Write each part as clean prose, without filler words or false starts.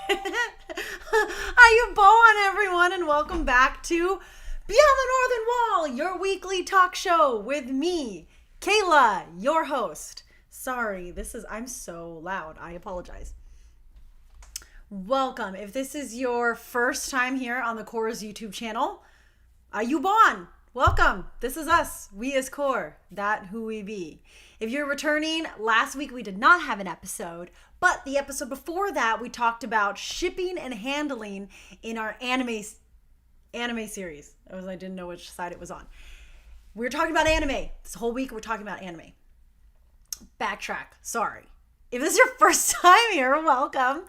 Ayubon, everyone, and welcome back to Beyond the Northern Wall, your weekly talk show with me, Kayla, your host. Sorry, I'm so loud. I apologize. Welcome. If this is your first time here on the Core's YouTube channel, Ayubon, welcome. This is us. We as Core. That who we be. If you're returning, last week we did not have an episode, but the episode before that we talked about shipping and handling in our anime series. I didn't know which side it was on. We were talking about anime. This whole week we're talking about anime. Backtrack. Sorry. If this is your first time here, welcome.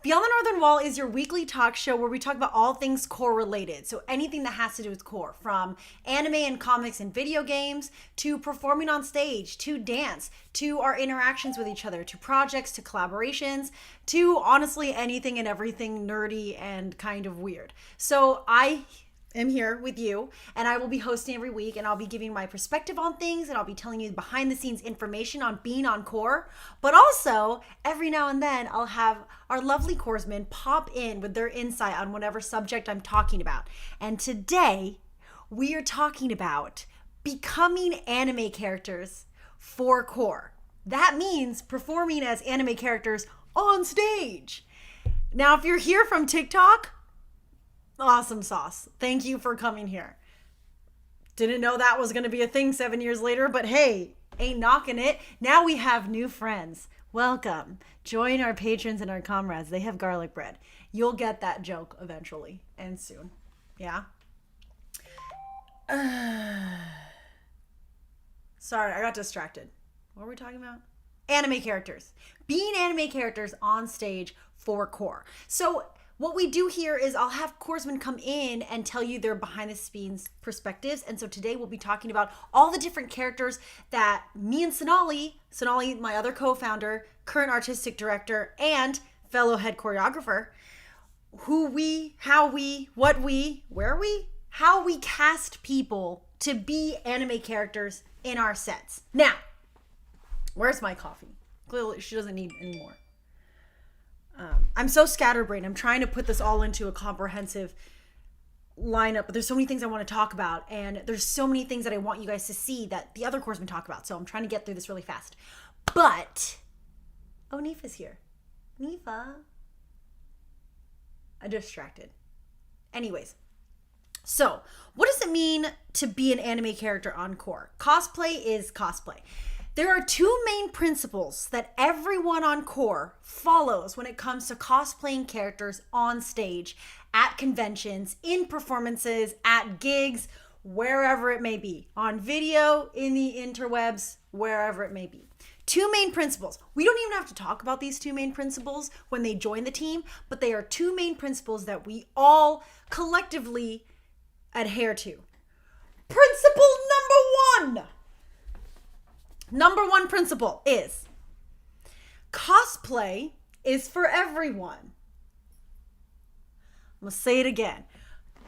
Beyond the Northern Wall is your weekly talk show where we talk about all things core related. So anything that has to do with core, from anime and comics and video games, to performing on stage, to dance, to our interactions with each other, to projects, to collaborations, to honestly anything and everything nerdy and kind of weird. So I am here with you, and I will be hosting every week, and I'll be giving my perspective on things, and I'll be telling you behind the scenes information on being on Core. But also, every now and then, I'll have our lovely Coresmen pop in with their insight on whatever subject I'm talking about. And today, we are talking about becoming anime characters for Core. That means performing as anime characters on stage. Now, if you're here from TikTok, awesome sauce. Thank you for coming here. Didn't know that was going to be a thing 7 years later, but hey, ain't knocking it. Now we have new friends. Welcome. Join our patrons and our comrades. They have garlic bread. You'll get that joke eventually and soon. Yeah? Sorry, I got distracted. What were we talking about? Anime characters. Being anime characters on stage for Core. So what we do here is I'll have Coresmen come in and tell you their behind the scenes perspectives. And so today we'll be talking about all the different characters that me and Sonali, my other co-founder, current artistic director, and fellow head choreographer, how we cast people to be anime characters in our sets. Now, where's my coffee? Clearly she doesn't need any more. I'm so scatterbrained. I'm trying to put this all into a comprehensive lineup, but there's so many things I want to talk about, and there's so many things that I want you guys to see that the other Coresmen talk about, so I'm trying to get through this really fast. But, oh, Nifa's here. Nifa. I'm distracted. Anyways, so what does it mean to be an anime character on Core? Cosplay is cosplay. There are two main principles that everyone on Core follows when it comes to cosplaying characters on stage, at conventions, in performances, at gigs, wherever it may be, on video, in the interwebs, wherever it may be. Two main principles. We don't even have to talk about these two main principles when they join the team, but they are two main principles that we all collectively adhere to. Principle number one. Number one principle is cosplay is for everyone. I'm going to say it again.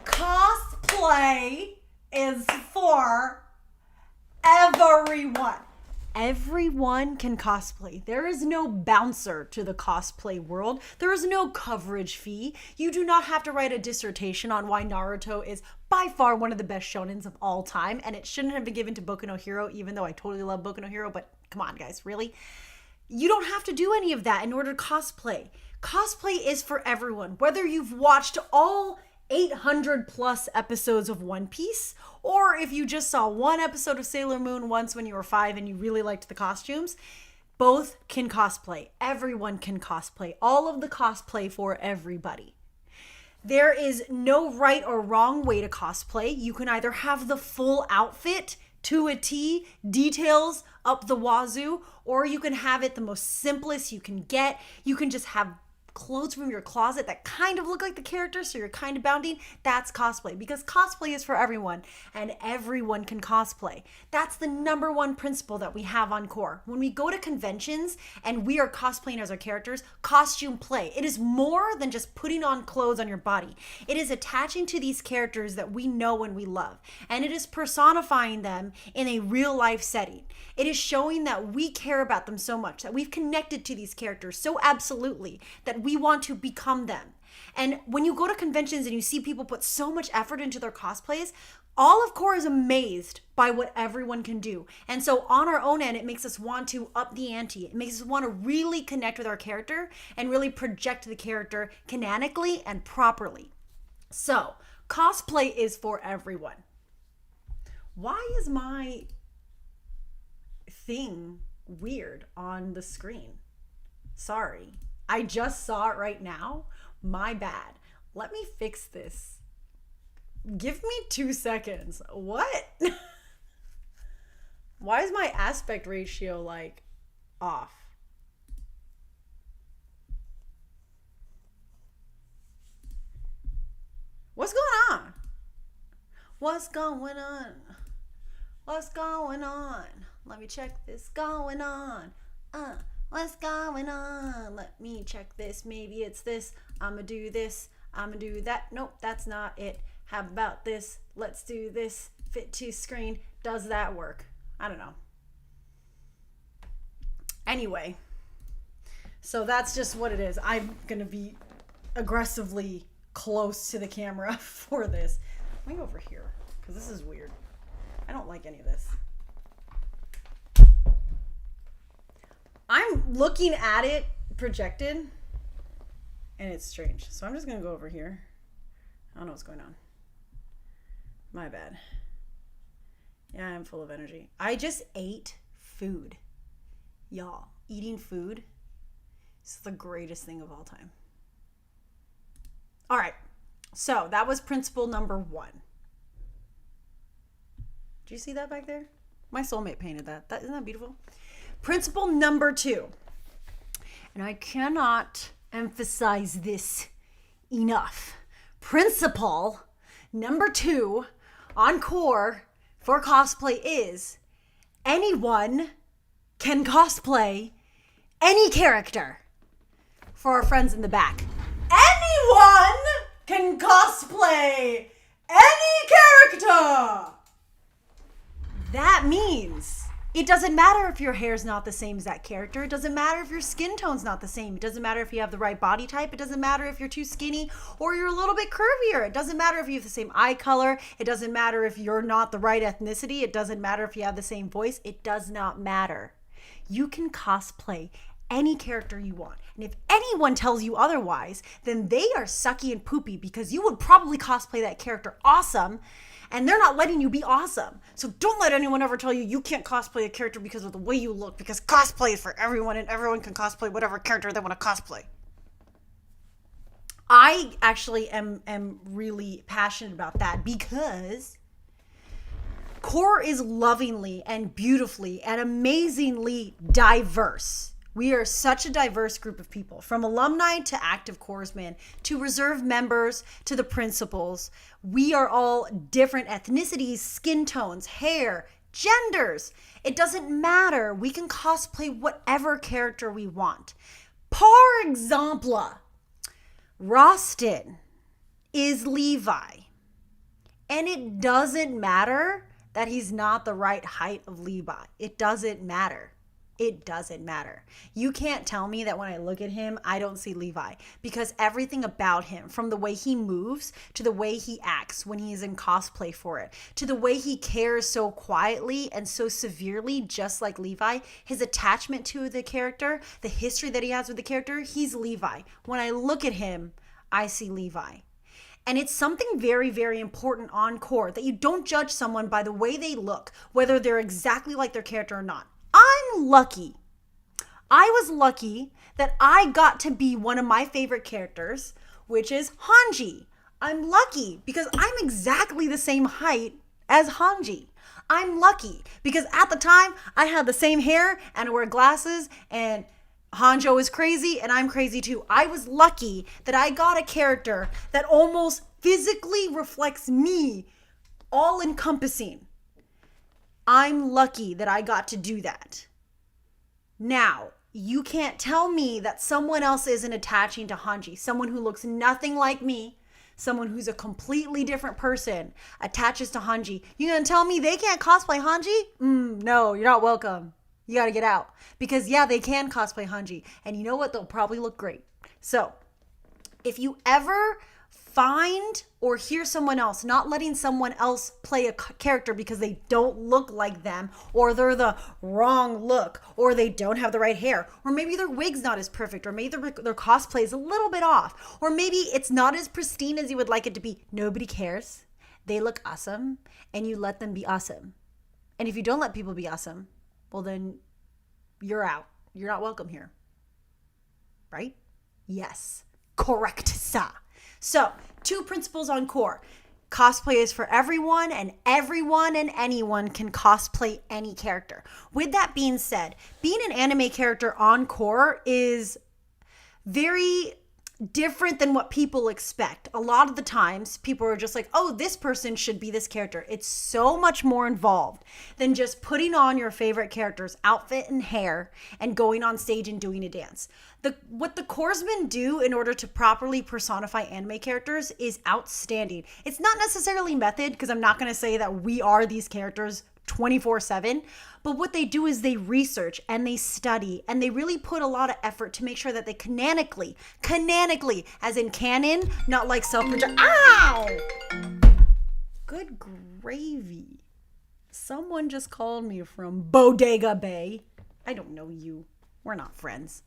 Cosplay is for everyone. Everyone can cosplay. There is no bouncer to the cosplay world. There is no coverage fee. You do not have to write a dissertation on why Naruto is by far one of the best shonens of all time, and it shouldn't have been given to Boku no Hero, even though I totally love Boku no Hero, but come on, guys, really? You don't have to do any of that in order to cosplay. Cosplay is for everyone, whether you've watched all 800 plus episodes of One Piece, or if you just saw one episode of Sailor Moon once when you were 5 and you really liked the costumes, both can cosplay. Everyone can cosplay. All of the cosplay for everybody. There is no right or wrong way to cosplay. You can either have the full outfit to a T, details up the wazoo, or you can have it the most simplest you can get. You can just have clothes from your closet that kind of look like the character, so you're kind of bounding. That's cosplay, because cosplay is for everyone and everyone can cosplay. That's the number one principle that we have on Core. When we go to conventions and we are cosplaying as our characters, costume play. It is more than just putting on clothes on your body. It is attaching to these characters that we know and we love, and it is personifying them in a real life setting. It is showing that we care about them so much, that we've connected to these characters so absolutely that we want to become them. And when you go to conventions and you see people put so much effort into their cosplays, all of core is amazed by what everyone can do. And so on our own end, it makes us want to up the ante. It makes us want to really connect with our character and really project the character canonically and properly. So cosplay is for everyone. Why is my thing weird on the screen? Sorry. I just saw it right now. My bad. Let me fix this. Give me 2 seconds. What? Why is my aspect ratio like off? What's going on? What's going on? What's going on? Let me check this going on. What's going on? Let me check this. Maybe it's this. I'ma do this. I'ma do that. Nope, that's not it. How about this? Let's do this. Fit to screen. Does that work? I don't know. Anyway, so that's just what it is. I'm going to be aggressively close to the camera for this. Let me go over here because this is weird. I don't like any of this. I'm looking at it projected and it's strange. So I'm just going to go over here. I don't know what's going on. My bad. Yeah, I'm full of energy. I just ate food. Y'all, eating food is the greatest thing of all time. All right. So that was principle number 1. Did you see that back there? My soulmate painted that. Isn't that beautiful? Principle number 2. And I cannot emphasize this enough. Principle number 2 on core for cosplay is anyone can cosplay any character. For our friends in the back, anyone can cosplay any character. That means it doesn't matter if your hair's not the same as that character. It doesn't matter if your skin tone's not the same. It doesn't matter if you have the right body type. It doesn't matter if you're too skinny or you're a little bit curvier. It doesn't matter if you have the same eye color. It doesn't matter if you're not the right ethnicity. It doesn't matter if you have the same voice. It does not matter. You can cosplay any character you want. And if anyone tells you otherwise, then they are sucky and poopy because you would probably cosplay that character awesome. And they're not letting you be awesome. So don't let anyone ever tell you you can't cosplay a character because of the way you look, because cosplay is for everyone and everyone can cosplay whatever character they want to cosplay. I actually am really passionate about that because core is lovingly and beautifully and amazingly diverse. We are such a diverse group of people, from alumni to active corpsmen to reserve members to the principals. We are all different ethnicities, skin tones, hair, genders. It doesn't matter. We can cosplay whatever character we want. Par exemple, Rostin is Levi. And it doesn't matter that he's not the right height of Levi. It doesn't matter. It doesn't matter. You can't tell me that when I look at him, I don't see Levi, because everything about him, from the way he moves to the way he acts when he is in cosplay for it, to the way he cares so quietly and so severely, just like Levi, his attachment to the character, the history that he has with the character, he's Levi. When I look at him, I see Levi. And it's something very, very important on core, that you don't judge someone by the way they look, whether they're exactly like their character or not. I'm lucky. I was lucky that I got to be one of my favorite characters, which is Hanji. I'm lucky because I'm exactly the same height as Hanji. I'm lucky because at the time I had the same hair and I wear glasses, and Hanjo is crazy and I'm crazy too. I was lucky that I got a character that almost physically reflects me, all encompassing. I'm lucky that I got to do that. Now, you can't tell me that someone else isn't attaching to Hanji. Someone who looks nothing like me, someone who's a completely different person, attaches to Hanji. You gonna tell me they can't cosplay Hanji? No, you're not welcome. You gotta get out. Because yeah, they can cosplay Hanji. And you know what? They'll probably look great. So if you ever find or hear someone else not letting someone else play a character because they don't look like them, or they're the wrong look, or they don't have the right hair, or maybe their wig's not as perfect, or maybe their cosplay is a little bit off, or maybe it's not as pristine as you would like it to be, nobody cares. They look awesome, and you let them be awesome. And if you don't let people be awesome, well then you're out. You're not welcome here. Right? Yes. Correct, sa. So, 2 principles on core. Cosplay is for everyone and anyone can cosplay any character. With that being said, being an anime character on core is very different than what people expect. A lot of the times people are just like, oh, this person should be this character. It's so much more involved than just putting on your favorite character's outfit and hair and going on stage and doing a dance. What the coresmen do in order to properly personify anime characters is outstanding. It's not necessarily method, because I'm not going to say that we are these characters 24/7, but what they do is they research and they study and they really put a lot of effort to make sure that they canonically, as in canon, not like self-project. Ow! Good gravy. Someone just called me from Bodega Bay. I don't know you. We're not friends.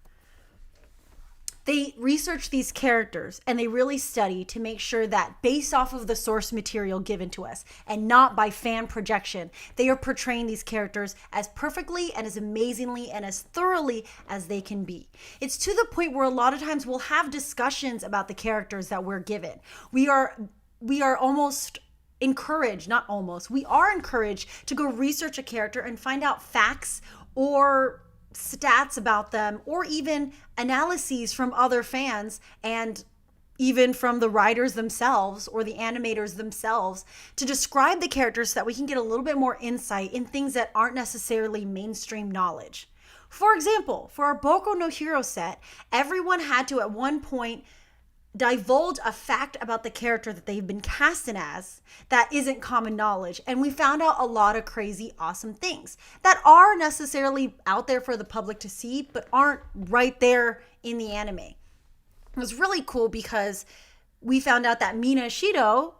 They research these characters and they really study to make sure that based off of the source material given to us and not by fan projection, they are portraying these characters as perfectly and as amazingly and as thoroughly as they can be. It's to the point where a lot of times we'll have discussions about the characters that we're given. We are almost encouraged, not almost, we are encouraged to go research a character and find out facts or stats about them, or even analyses from other fans and even from the writers themselves or the animators themselves to describe the characters so that we can get a little bit more insight in things that aren't necessarily mainstream knowledge. For example, for our Boku no Hero set, everyone had to at one point divulge a fact about the character that they've been casted as that isn't common knowledge. And we found out a lot of crazy, awesome things that are necessarily out there for the public to see, but aren't right there in the anime. It was really cool because we found out that Mina Shido,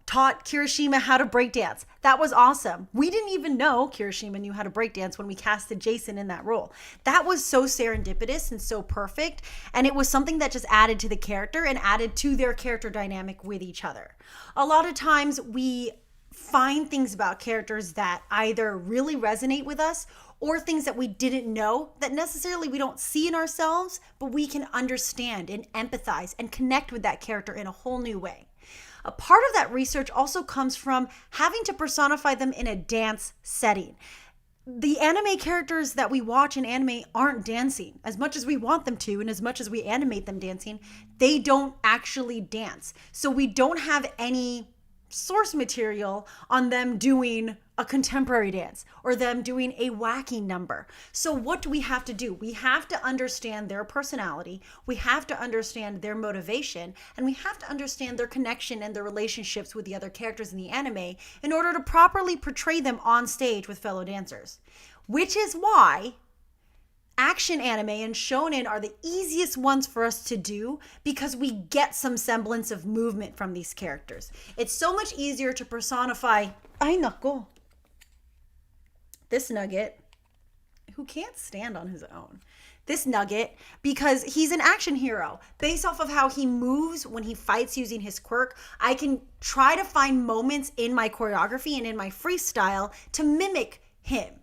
taught Kirishima how to breakdance. That was awesome. We didn't even know Kirishima knew how to breakdance when we casted Jason in that role. That was so serendipitous and so perfect. And it was something that just added to the character and added to their character dynamic with each other. A lot of times we find things about characters that either really resonate with us or things that we didn't know that necessarily we don't see in ourselves, but we can understand and empathize and connect with that character in a whole new way. A part of that research also comes from having to personify them in a dance setting. The anime characters that we watch in anime aren't dancing. As much as we want them to, and as much as we animate them dancing, they don't actually dance. So we don't have any source material on them doing a contemporary dance or them doing a wacky number. So what do we have to do? We have to understand their personality, we have to understand their motivation, and we have to understand their connection and their relationships with the other characters in the anime in order to properly portray them on stage with fellow dancers. Which is why action anime and shonen are the easiest ones for us to do, because we get some semblance of movement from these characters. It's so much easier to personify this nugget, who can't stand on his own. This nugget, because he's an action hero. Based off of how he moves when he fights using his quirk, I can try to find moments in my choreography and in my freestyle to mimic him.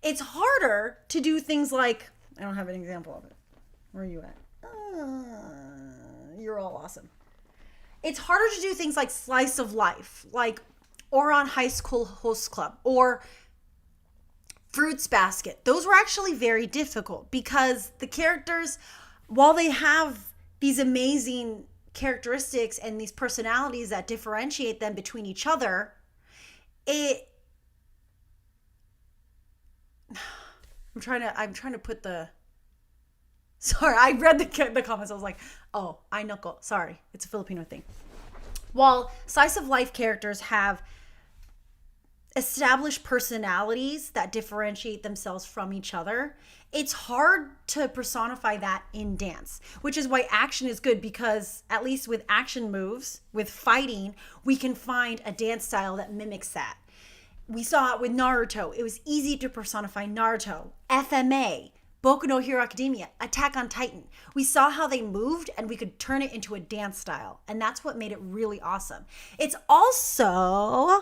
It's harder to do things like, I don't have an example of it. Where are you at? You're all awesome. It's harder to do things like slice of life, like Ouran High School Host Club or Fruits Basket. Those were actually very difficult because the characters, while they have these amazing characteristics and these personalities that differentiate them between each other, I'm trying to put the, sorry, I read the comments. I was like, oh, I knuckle. Sorry, it's a Filipino thing. While slice of life characters have established personalities that differentiate themselves from each other, it's hard to personify that in dance, which is why action is good, because at least with action moves, with fighting, we can find a dance style that mimics that. We saw it with Naruto. It was easy to personify Naruto. FMA, Boku no Hero Academia, Attack on Titan. We saw how they moved and we could turn it into a dance style. And that's what made it really awesome. It's also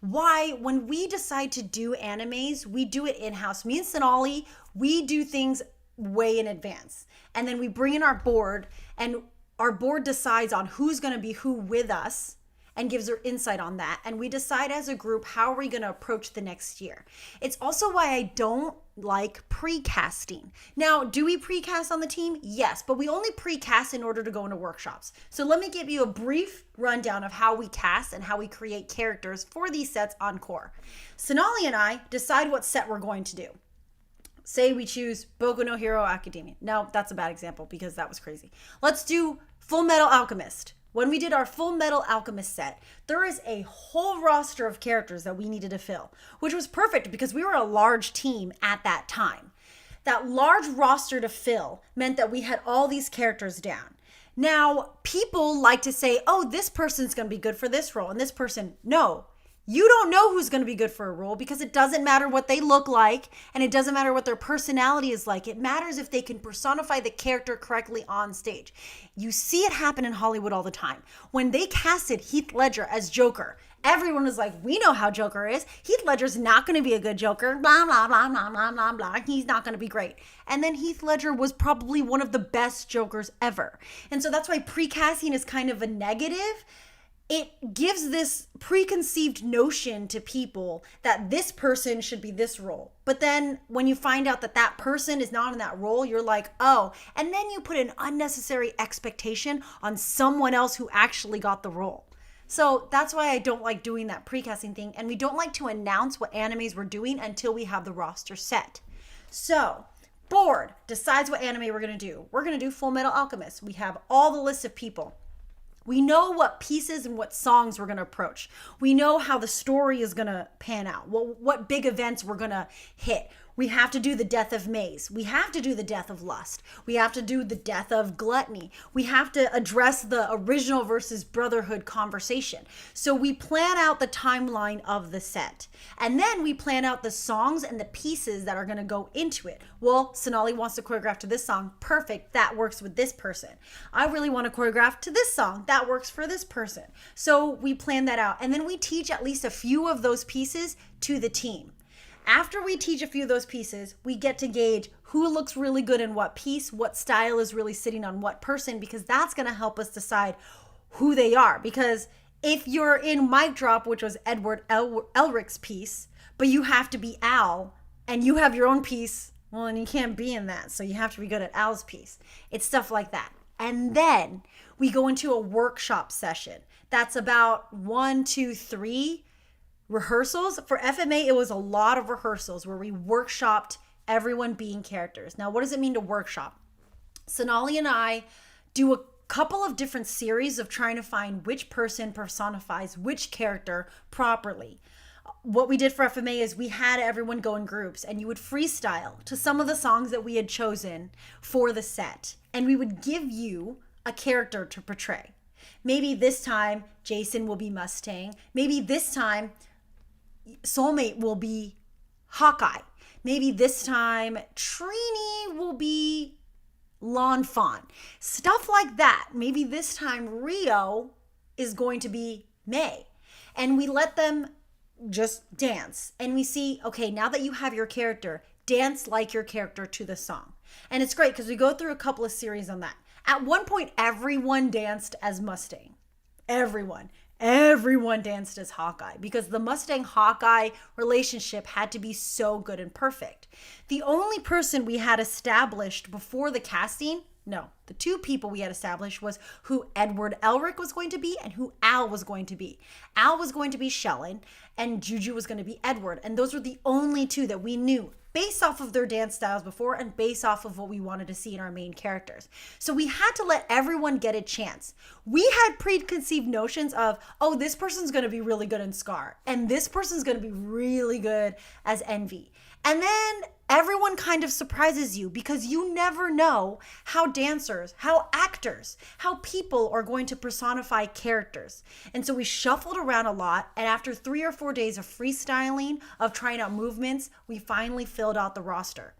why when we decide to do animes, we do it in-house. Me and Sonali, we do things way in advance. And then we bring in our board, and our board decides on who's going to be who with us and gives their insight on that. And we decide as a group, how are we going to approach the next year? It's also why I don't like pre-casting. Now, do we pre-cast on the team? Yes, but we only pre-cast in order to go into workshops. So let me give you a brief rundown of how we cast and how we create characters for these sets on Core. Sonali and I decide what set we're going to do. Say we choose Boku no Hero Academia. No, that's a bad example because that was crazy. Let's do Full Metal Alchemist. When we did our Full Metal Alchemist set, there is a whole roster of characters that we needed to fill, which was perfect because we were a large team at that time. That large roster to fill meant that we had all these characters down. Now, people like to say, oh, this person's going to be good for this role, and this person, no. You don't know who's going to be good for a role because it doesn't matter what they look like, and it doesn't matter what their personality is like. It matters if they can personify the character correctly on stage. You see it happen in Hollywood all the time. When they casted Heath Ledger as Joker, everyone was like, we know how Joker is. Heath Ledger's not going to be a good Joker. Blah, blah, blah, blah, blah, blah, blah. He's not going to be great. And then Heath Ledger was probably one of the best Jokers ever. And so that's why pre-casting is kind of a negative. It gives this preconceived notion to people that this person should be this role. But then when you find out that that person is not in that role, you're like, oh, and then you put an unnecessary expectation on someone else who actually got the role. So that's why I don't like doing that precasting thing. And we don't like to announce what animes we're doing until we have the roster set. So board decides what anime we're going to do. We're going to do Full Metal Alchemist. We have all the list of people. We know what pieces and what songs we're going to approach. We know how the story is going to pan out, what big events we're going to hit. We have to do the death of Maze. We have to do the death of Lust. We have to do the death of Gluttony. We have to address the original versus Brotherhood conversation. So we plan out the timeline of the set. And then we plan out the songs and the pieces that are going to go into it. Well, Sonali wants to choreograph to this song. Perfect. That works with this person. I really want to choreograph to this song. That works for this person. So we plan that out. And then we teach at least a few of those pieces to the team. After we teach a few of those pieces, we get to gauge who looks really good in what piece, what style is really sitting on what person, because that's going to help us decide who they are. Because if you're in Mic Drop, which was Edward Elric's piece, but you have to be Al and you have your own piece, well, and you can't be in that. So you have to be good at Al's piece. It's stuff like that. And then we go into a workshop session. That's about 1, 2, 3 rehearsals. For FMA, it was a lot of rehearsals where we workshopped everyone being characters. Now, what does it mean to workshop? Sonali and I do a couple of different series of trying to find which person personifies which character properly. What we did for FMA is we had everyone go in groups and you would freestyle to some of the songs that we had chosen for the set. And we would give you a character to portray. Maybe this time Jason will be Mustang. Maybe this time Soulmate will be Hawkeye. Maybe this time Trini will be Lawn Fawn. Stuff like that. Maybe this time Rio is going to be May. And we let them just dance. And we see, okay, now that you have your character, dance like your character to the song. And it's great because we go through a couple of series on that. At one point, everyone danced as Mustang. Everyone danced as Hawkeye because the Mustang-Hawkeye relationship had to be so good and perfect. The only person we had established before the casting, the two people we had established was who Edward Elric was going to be and who Al was going to be. Al was going to be Shellen and Juju was going to be Edward. And those were the only two that we knew based off of their dance styles before and based off of what we wanted to see in our main characters. So we had to let everyone get a chance. We had preconceived notions of, oh, this person's going to be really good in Scar, and this person's going to be really good as Envy. And then everyone kind of surprises you because you never know how dancers, how actors, how people are going to personify characters. And so we shuffled around a lot. And after 3 or 4 days of freestyling, of trying out movements, we finally filled out the roster.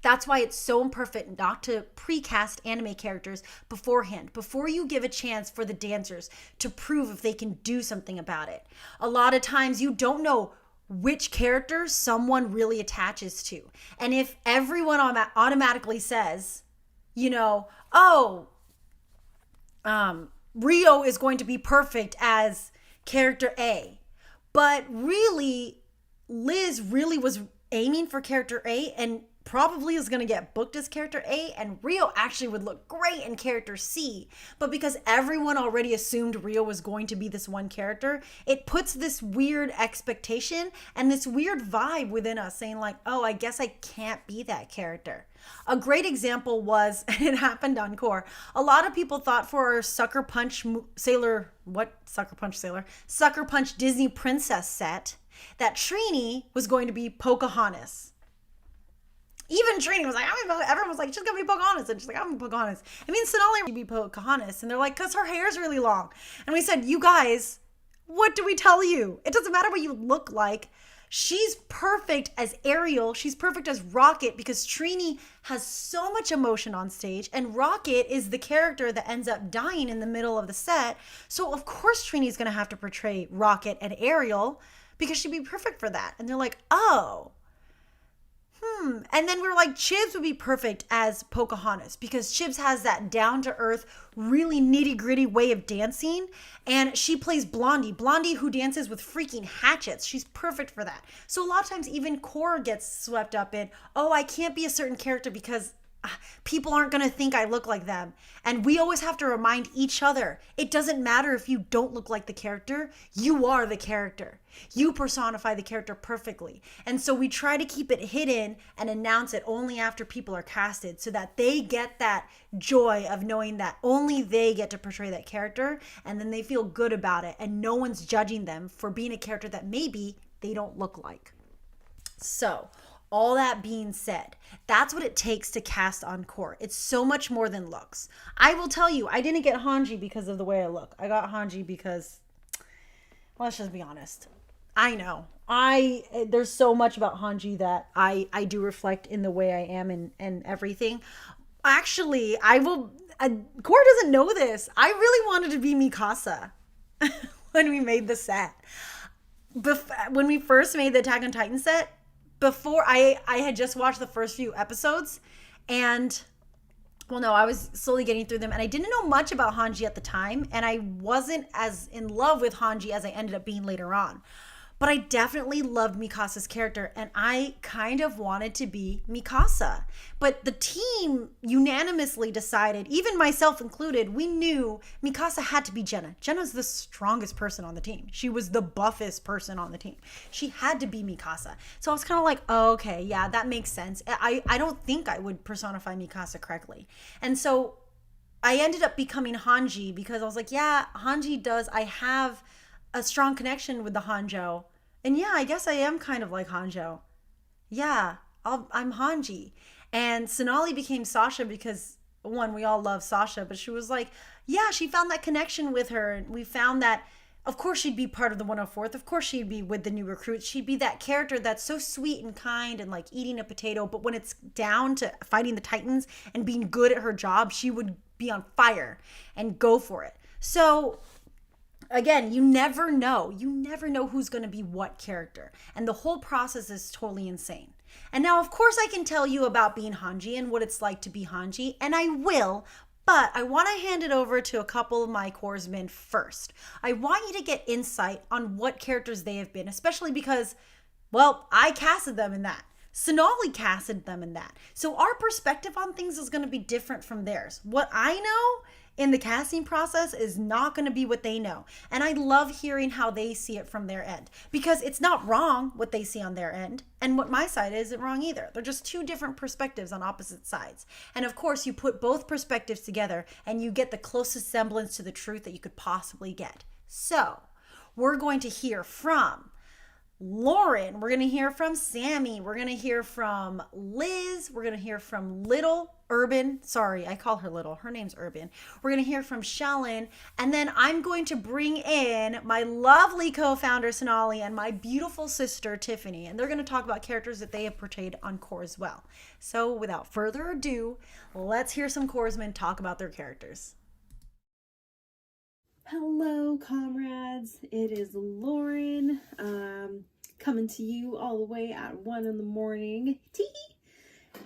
That's why it's so imperfect not to pre-cast anime characters beforehand, before you give a chance for the dancers to prove if they can do something about it. A lot of times you don't know which character someone really attaches to. And if everyone automatically says, Rio is going to be perfect as character A, but really Liz really was aiming for character A and probably is going to get booked as character A, and Rio actually would look great in character C. But because everyone already assumed Rio was going to be this one character, it puts this weird expectation and this weird vibe within us saying like, oh, I guess I can't be that character. A great example was, and it happened on Core, a lot of people thought for our Sucker Punch Disney Princess set that Trini was going to be Pocahontas. Even Trini was like, everyone was like, she's going to be Pocahontas. And she's like, I'm Pocahontas. I mean, Sonali would be Pocahontas. And they're like, because her hair is really long. And we said, you guys, what do we tell you? It doesn't matter what you look like. She's perfect as Ariel. She's perfect as Rocket because Trini has so much emotion on stage. And Rocket is the character that ends up dying in the middle of the set. So, of course, Trini's going to have to portray Rocket and Ariel because she'd be perfect for that. And they're like, oh. And then we were like, Chibs would be perfect as Pocahontas because Chibs has that down-to-earth, really nitty-gritty way of dancing. And she plays Blondie. Blondie who dances with freaking hatchets. She's perfect for that. So a lot of times even Core gets swept up in, oh, I can't be a certain character because people aren't going to think I look like them. And we always have to remind each other, it doesn't matter if you don't look like the character, you are the character. You personify the character perfectly. And so we try to keep it hidden and announce it only after people are casted so that they get that joy of knowing that only they get to portray that character, and then they feel good about it and no one's judging them for being a character that maybe they don't look like. So, all that being said, that's what it takes to cast on Core. It's so much more than looks. I will tell you, I didn't get Hanji because of the way I look. I got Hanji because, let's just be honest. I know. There's so much about Hanji that I do reflect in the way I am and everything. Actually, Core doesn't know this. I really wanted to be Mikasa when we made the set. When we first made the Attack on Titan set, before I had just watched the first few episodes and I was slowly getting through them and I didn't know much about Hanji at the time and I wasn't as in love with Hanji as I ended up being later on. But I definitely loved Mikasa's character and I kind of wanted to be Mikasa. But the team unanimously decided, even myself included, we knew Mikasa had to be Jenna. Jenna's the strongest person on the team. She was the buffest person on the team. She had to be Mikasa. So I was kind of like, oh, okay, yeah, that makes sense. I don't think I would personify Mikasa correctly. And so I ended up becoming Hanji because I was like, yeah, I have a strong connection with the Hanjo. And yeah, I guess I am kind of like Hanjo. Yeah, I'm Hanji. And Sonali became Sasha because, one, we all love Sasha, but she was like, yeah, she found that connection with her. And we found that, of course, she'd be part of the 104th. Of course, she'd be with the new recruits. She'd be that character that's so sweet and kind and like eating a potato. But when it's down to fighting the Titans and being good at her job, she would be on fire and go for it. So again, you never know. You never know who's going to be what character. And the whole process is totally insane. And now, of course, I can tell you about being Hanji and what it's like to be Hanji, and I will, but I want to hand it over to a couple of my Coresmen first. I want you to get insight on what characters they have been, especially because, well, I casted them in that. Sonali casted them in that. So our perspective on things is going to be different from theirs. What I know in the casting process is not going to be what they know. And I love hearing how they see it from their end, because it's not wrong what they see on their end, and what my side isn't wrong either. They're just two different perspectives on opposite sides. And of course, you put both perspectives together and you get the closest semblance to the truth that you could possibly get. So, we're going to hear from Lauren, we're going to hear from Sammy, we're going to hear from Liz, we're going to hear from Little Urban. Sorry, I call her Little. Her name's Urban. We're going to hear from Shellen, and then I'm going to bring in my lovely co-founder Sonali and my beautiful sister Tiffany, and they're going to talk about characters that they have portrayed on Core as well. So without further ado, let's hear some Coresmen talk about their characters. Hello, comrades. It is Lauren, coming to you all the way at 1 in the morning.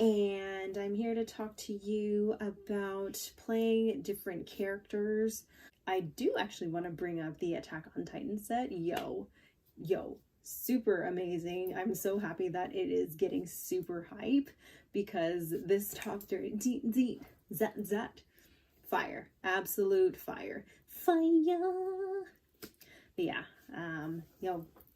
And I'm here to talk to you about playing different characters. I do actually want to bring up the Attack on Titan set. Yo, super amazing. I'm so happy that it is getting super hype, because this doctor, zat, fire, absolute fire. But yeah,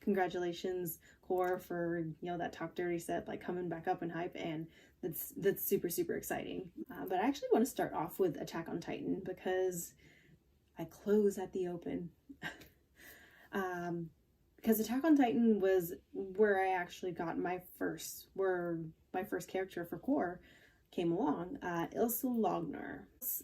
congratulations Core for that Talk Dirty set like coming back up in hype, and that's super exciting. But I actually want to start off with Attack on Titan, because I close at the open. Because Attack on Titan was where I actually got where my first character for Core came along, Ilsa Lognar.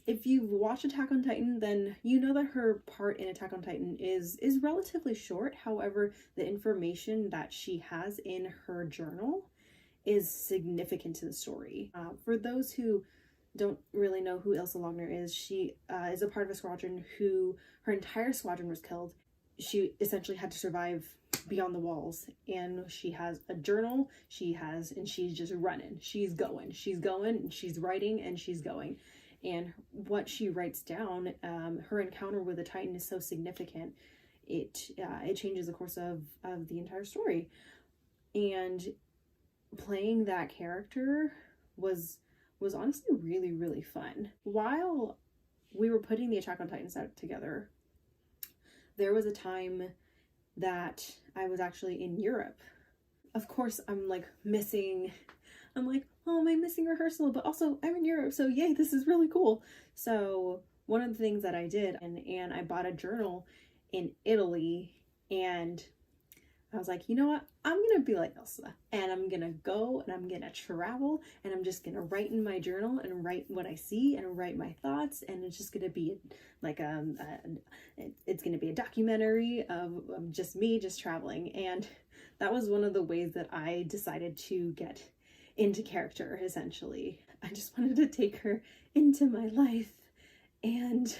If you've watched Attack on Titan, then you know that her part in Attack on Titan is relatively short. However, the information that she has in her journal is significant to the story. For those who don't really know who Ilsa Lognar is, she is a part of a squadron who her entire squadron was killed. She essentially had to survive beyond the walls, and she has a journal, and she's just running. She's going, and she's writing, and she's going. And what she writes down, her encounter with a Titan is so significant, it changes the course of the entire story. And playing that character was honestly really fun. While we were putting the Attack on Titan set together, there was a time that I was actually in Europe. Of course, I'm like, oh, am I missing rehearsal? But also, I'm in Europe, so yay, this is really cool. So one of the things that I did, and I bought a journal in Italy, and I was like, you know what? I'm going to be like Ilsa, and I'm going to go, and I'm going to travel, and I'm just going to write in my journal and write what I see and write my thoughts. And it's just going to be like, it's going to be a documentary of just me just traveling. And that was one of the ways that I decided to get into character, essentially. I just wanted to take her into my life and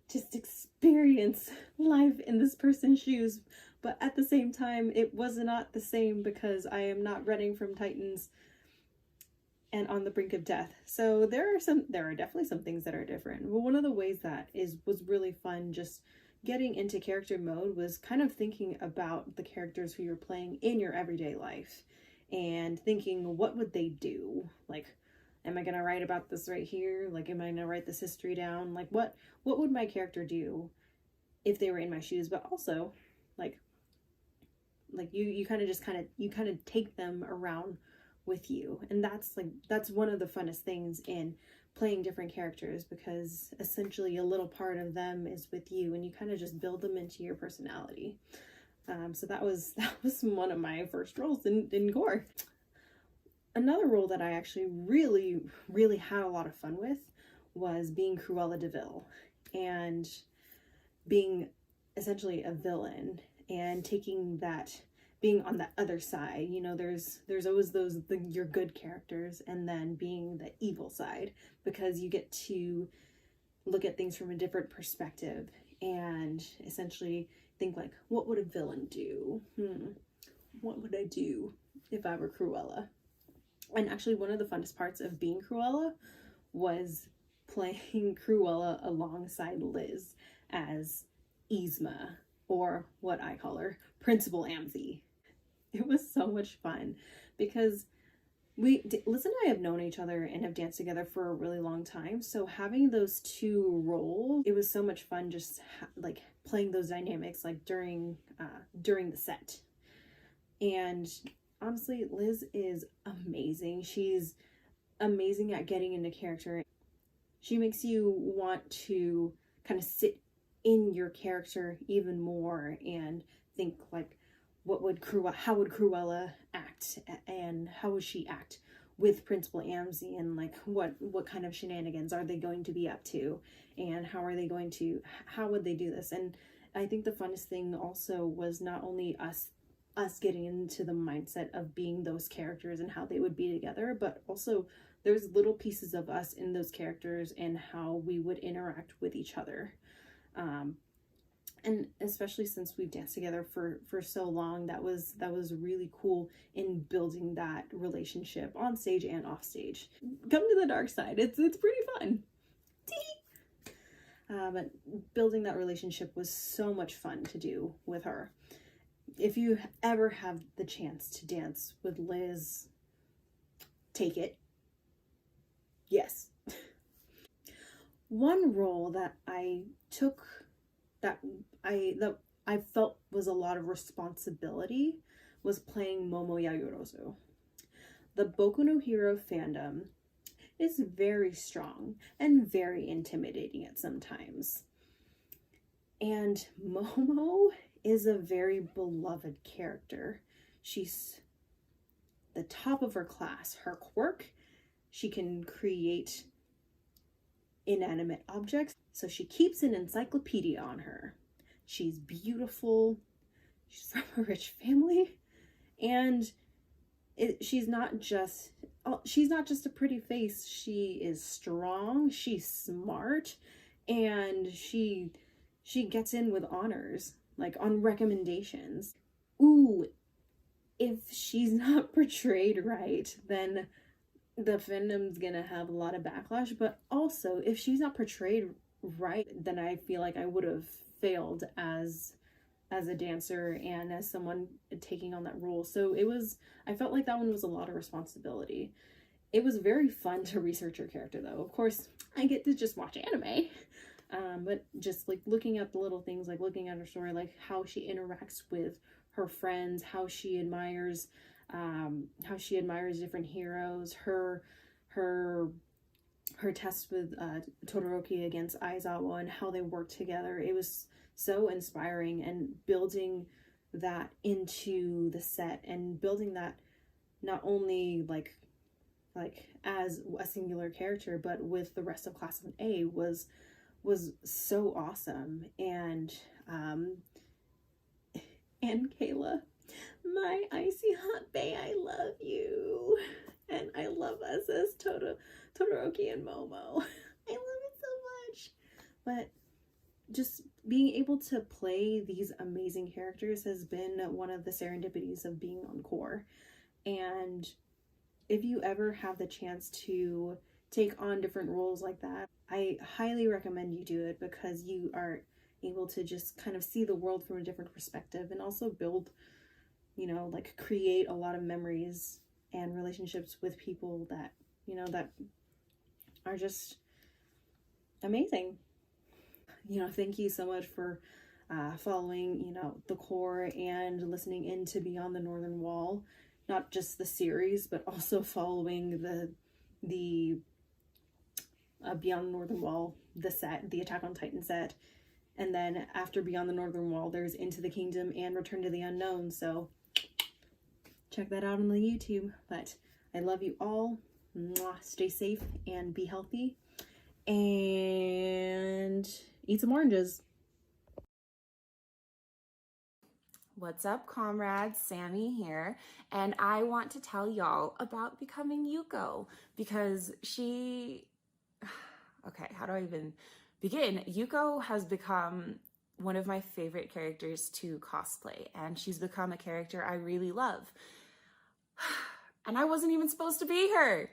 just experience life in this person's shoes. But at the same time, it was not the same, because I am not running from Titans and on the brink of death. So there are definitely some things that are different. But one of the ways that was really fun, just getting into character mode, was kind of thinking about the characters who you're playing in your everyday life, and thinking, what would they do? Like, am I gonna write about this right here? Like, am I gonna write this history down? Like, what would my character do if they were in my shoes? But also, like you kind of take them around with you. And that's one of the funnest things in playing different characters, because essentially a little part of them is with you, and you kind of just build them into your personality. So that was one of my first roles in Core. Another role that I actually really had a lot of fun with was being Cruella de Vil, and being essentially a villain, and taking that, being on the other side. There's always your good characters, and then being the evil side, because you get to look at things from a different perspective and essentially think like, what would a villain do? What would I do if I were Cruella? And actually, one of the funnest parts of being Cruella was playing Cruella alongside Liz as Yzma, or what I call her, Principal Amthy. It was so much fun, because Liz and I have known each other and have danced together for a really long time. So having those two roles, it was so much fun just like playing those dynamics like during the set. And honestly, Liz is amazing. She's amazing at getting into character. She makes you want to kind of sit in your character even more and think like, how would Cruella act, and how would she act with Principal Amzie, and like what kind of shenanigans are they going to be up to, and how would they do this? And I think the funnest thing also was not only us getting into the mindset of being those characters and how they would be together, but also there's little pieces of us in those characters and how we would interact with each other. And especially since we've danced together for so long, that was really cool in building that relationship on stage and off stage. Come to the dark side. It's pretty fun. But building that relationship was so much fun to do with her. If you ever have the chance to dance with Liz, take it. Yes. One role that I took that I felt was a lot of responsibility was playing Momo Yayorozu. The Boku no Hero fandom is very strong and very intimidating at some times. And Momo is a very beloved character. She's the top of her class. Her quirk, she can create inanimate objects, so she keeps an encyclopedia on her. She's beautiful, she's from a rich family, and she's not just a pretty face. She is strong, she's smart, and she gets in with honors, like on recommendations. Ooh, if she's not portrayed right, then the fandom's gonna have a lot of backlash. But also, if she's not portrayed right, then I feel like I would have failed as a dancer and as someone taking on that role. So I felt like that one was a lot of responsibility. It was very fun to research her character, though. Of course, I get to just watch anime, but just like looking at the little things, like looking at her story, like how she interacts with her friends, how she admires different heroes, her test with Todoroki against Aizawa, and how they work together. It was so inspiring, and building that into the set and building that not only like as a singular character, but with the rest of Class of A was so awesome. And Kayla, my icy hot bae, I love you. And I love us as Todoroki and Momo. I love it so much. But just being able to play these amazing characters has been one of the serendipities of being on core. And if you ever have the chance to take on different roles like that, I highly recommend you do it, because you are able to just kind of see the world from a different perspective, and also build, like create a lot of memories and relationships with people that, that are just amazing. Thank you so much for following, the core and listening into Beyond the Northern Wall, not just the series, but also following the Beyond the Northern Wall, the set, the Attack on Titan set. And then after Beyond the Northern Wall, there's Into the Kingdom and Return to the Unknown. So check that out on the YouTube. But I love you all. Mwah. Stay safe and be healthy. And eat some oranges. What's up, comrades? Sammy here, and I want to tell y'all about becoming Yuko, because okay, how do I even begin? Yuko has become one of my favorite characters to cosplay, and she's become a character I really love. And I wasn't even supposed to be her.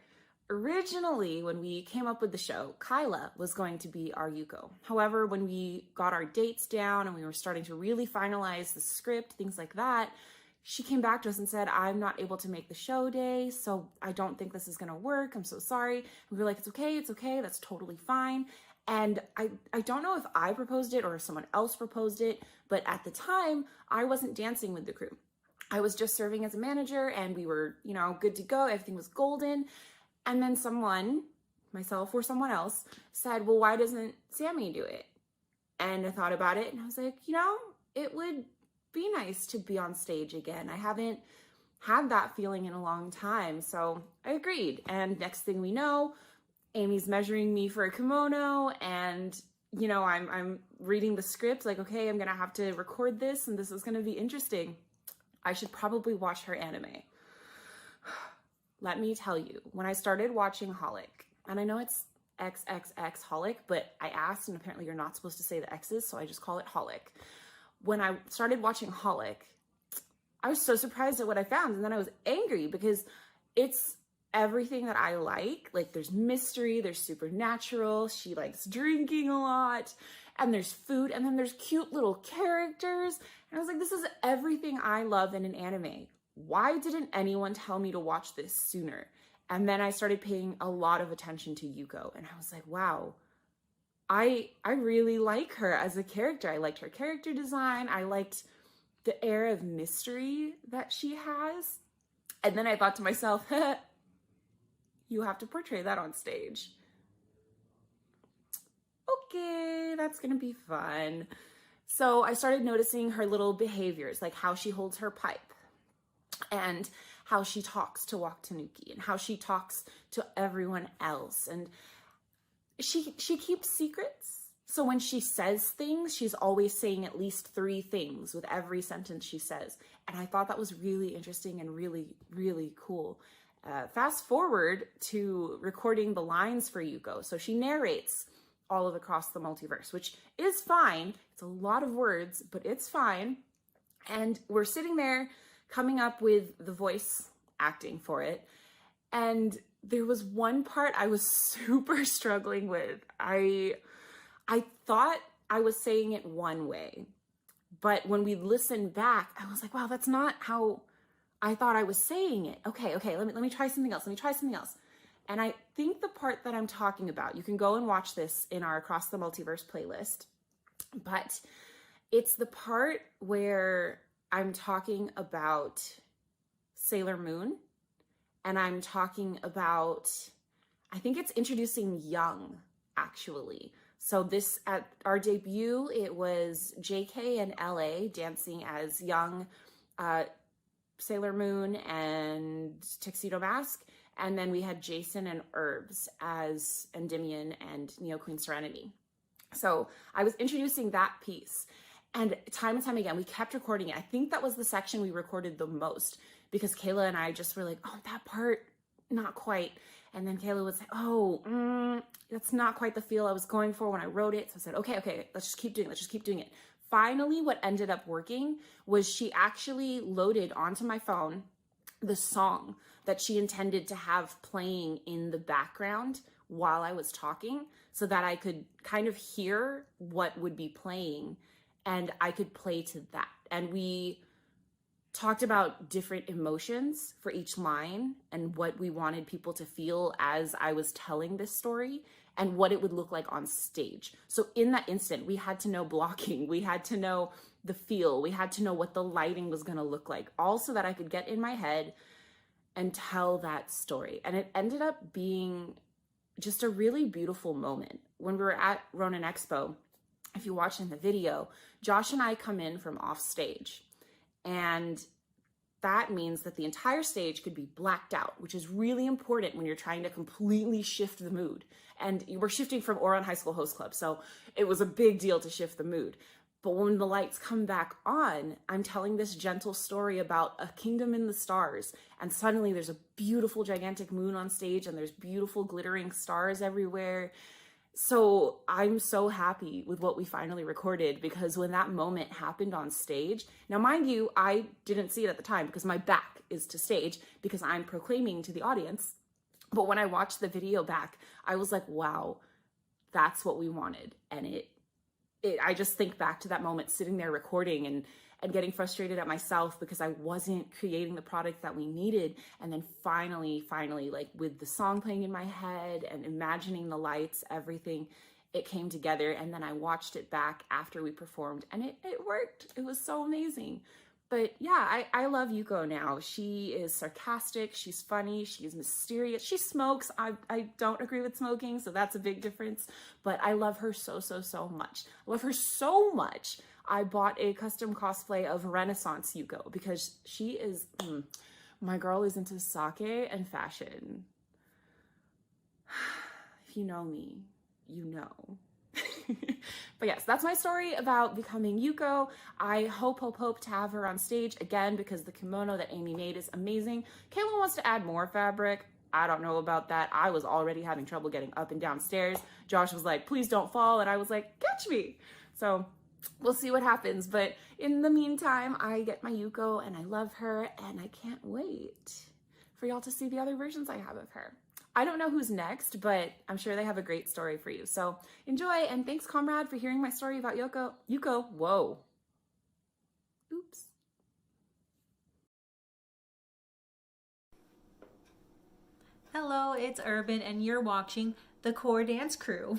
Originally, when we came up with the show, Kyla was going to be our Yuko. However, when we got our dates down and we were starting to really finalize the script, things like that, she came back to us and said, I'm not able to make the show day, so I don't think this is going to work. I'm so sorry. And we were like, it's okay. That's totally fine. And I don't know if I proposed it or if someone else proposed it, but at the time, I wasn't dancing with the crew. I was just serving as a manager, and we were, you know, good to go. Everything was golden. And then someone, myself or someone else, said, well, why doesn't Sammy do it? And I thought about it, and I was like, you know, it would be nice to be on stage again. I haven't had that feeling in a long time. So I agreed. And next thing we know, Amy's measuring me for a kimono, and you know, I'm reading the script like, okay, I'm gonna have to record this, and this is gonna be interesting. I should probably watch her anime. Let me tell you, when I started watching Holic, and I know it's XXX Holic, but I asked, and apparently you're not supposed to say the X's, so I just call it Holic. When I started watching Holic, I was so surprised at what I found, and then I was angry because it's everything that I like. Like, there's mystery, there's supernatural, she likes drinking a lot, and there's food, and then there's cute little characters. And I was like, this is everything I love in an anime. Why didn't anyone tell me to watch this sooner? And then I started paying a lot of attention to Yuko, and I was like, wow, I really like her as a character. I liked her character design. I liked the air of mystery that she has. And then I thought to myself, you have to portray that on stage. Okay, that's gonna be fun. So I started noticing her little behaviors, like how she holds her pipe, and how she talks to Walk Tanuki, and how she talks to everyone else. And she keeps secrets. So when she says things, she's always saying at least 3 things with every sentence she says. And I thought that was really interesting and really, really cool. Fast forward to recording the lines for Yuko. So she narrates all of Across the Multiverse, which is fine. It's a lot of words, but it's fine. And we're sitting there coming up with the voice acting for it. And there was one part I was super struggling with. I thought I was saying it one way, but when we listened back, I was like, wow, that's not how I thought I was saying it. Okay, let me try something else. And I think the part that I'm talking about, you can go and watch this in our Across the Multiverse playlist, but it's the part where I'm talking about Sailor Moon, and I'm talking about, I think it's introducing Young, actually. So this, at our debut, it was JK and LA dancing as Young, Sailor Moon, and Tuxedo Mask. And then we had Jason and Herbs as Endymion and Neo Queen Serenity. So I was introducing that piece. And time again, we kept recording it. I think that was the section we recorded the most, because Kayla and I just were like, oh, that part, not quite. And then Kayla would say, oh, that's not quite the feel I was going for when I wrote it. So I said, okay, let's just keep doing it. Finally, what ended up working was she actually loaded onto my phone the song that she intended to have playing in the background while I was talking, so that I could kind of hear what would be playing and I could play to that. And we talked about different emotions for each line and what we wanted people to feel as I was telling this story and what it would look like on stage. So in that instant, we had to know blocking, we had to know the feel, we had to know what the lighting was gonna look like, all so that I could get in my head and tell that story. And it ended up being just a really beautiful moment. When we were at Ronin Expo, if you watch in the video, Josh and I come in from off stage, and that means that the entire stage could be blacked out, which is really important when you're trying to completely shift the mood. And we're shifting from Oron High School Host Club, so it was a big deal to shift the mood. But when the lights come back on, I'm telling this gentle story about a kingdom in the stars, and suddenly there's a beautiful, gigantic moon on stage, and there's beautiful, glittering stars everywhere. So I'm so happy with what we finally recorded, because when that moment happened on stage, now mind you, I didn't see it at the time because my back is to stage because I'm proclaiming to the audience. But when I watched the video back, I was like, wow, that's what we wanted. And I just think back to that moment sitting there recording and getting frustrated at myself because I wasn't creating the product that we needed. And then finally, like with the song playing in my head and imagining the lights, everything, it came together. And then I watched it back after we performed and it worked. It was so amazing. But yeah, I love Yuko now. She is sarcastic, she's funny, she's mysterious, she smokes. I don't agree with smoking, so that's a big difference. But I love her so much. I love her so much. I bought a custom cosplay of Renaissance Yuko because she is, my girl is into sake and fashion. If you know me, you know. But yes, that's my story about becoming Yuko. I hope to have her on stage again because the kimono that Amy made is amazing. Kayla wants to add more fabric. I don't know about that. I was already having trouble getting up and down stairs. Josh was like, please don't fall. And I was like, catch me. So we'll see what happens. But in the meantime, I get my Yuko and I love her and I can't wait for y'all to see the other versions I have of her. I don't know who's next, but I'm sure they have a great story for you. So enjoy, and thanks, comrade, for hearing my story about Yuko. Whoa. Oops. Hello, it's Urban, and you're watching the Core Dance Crew.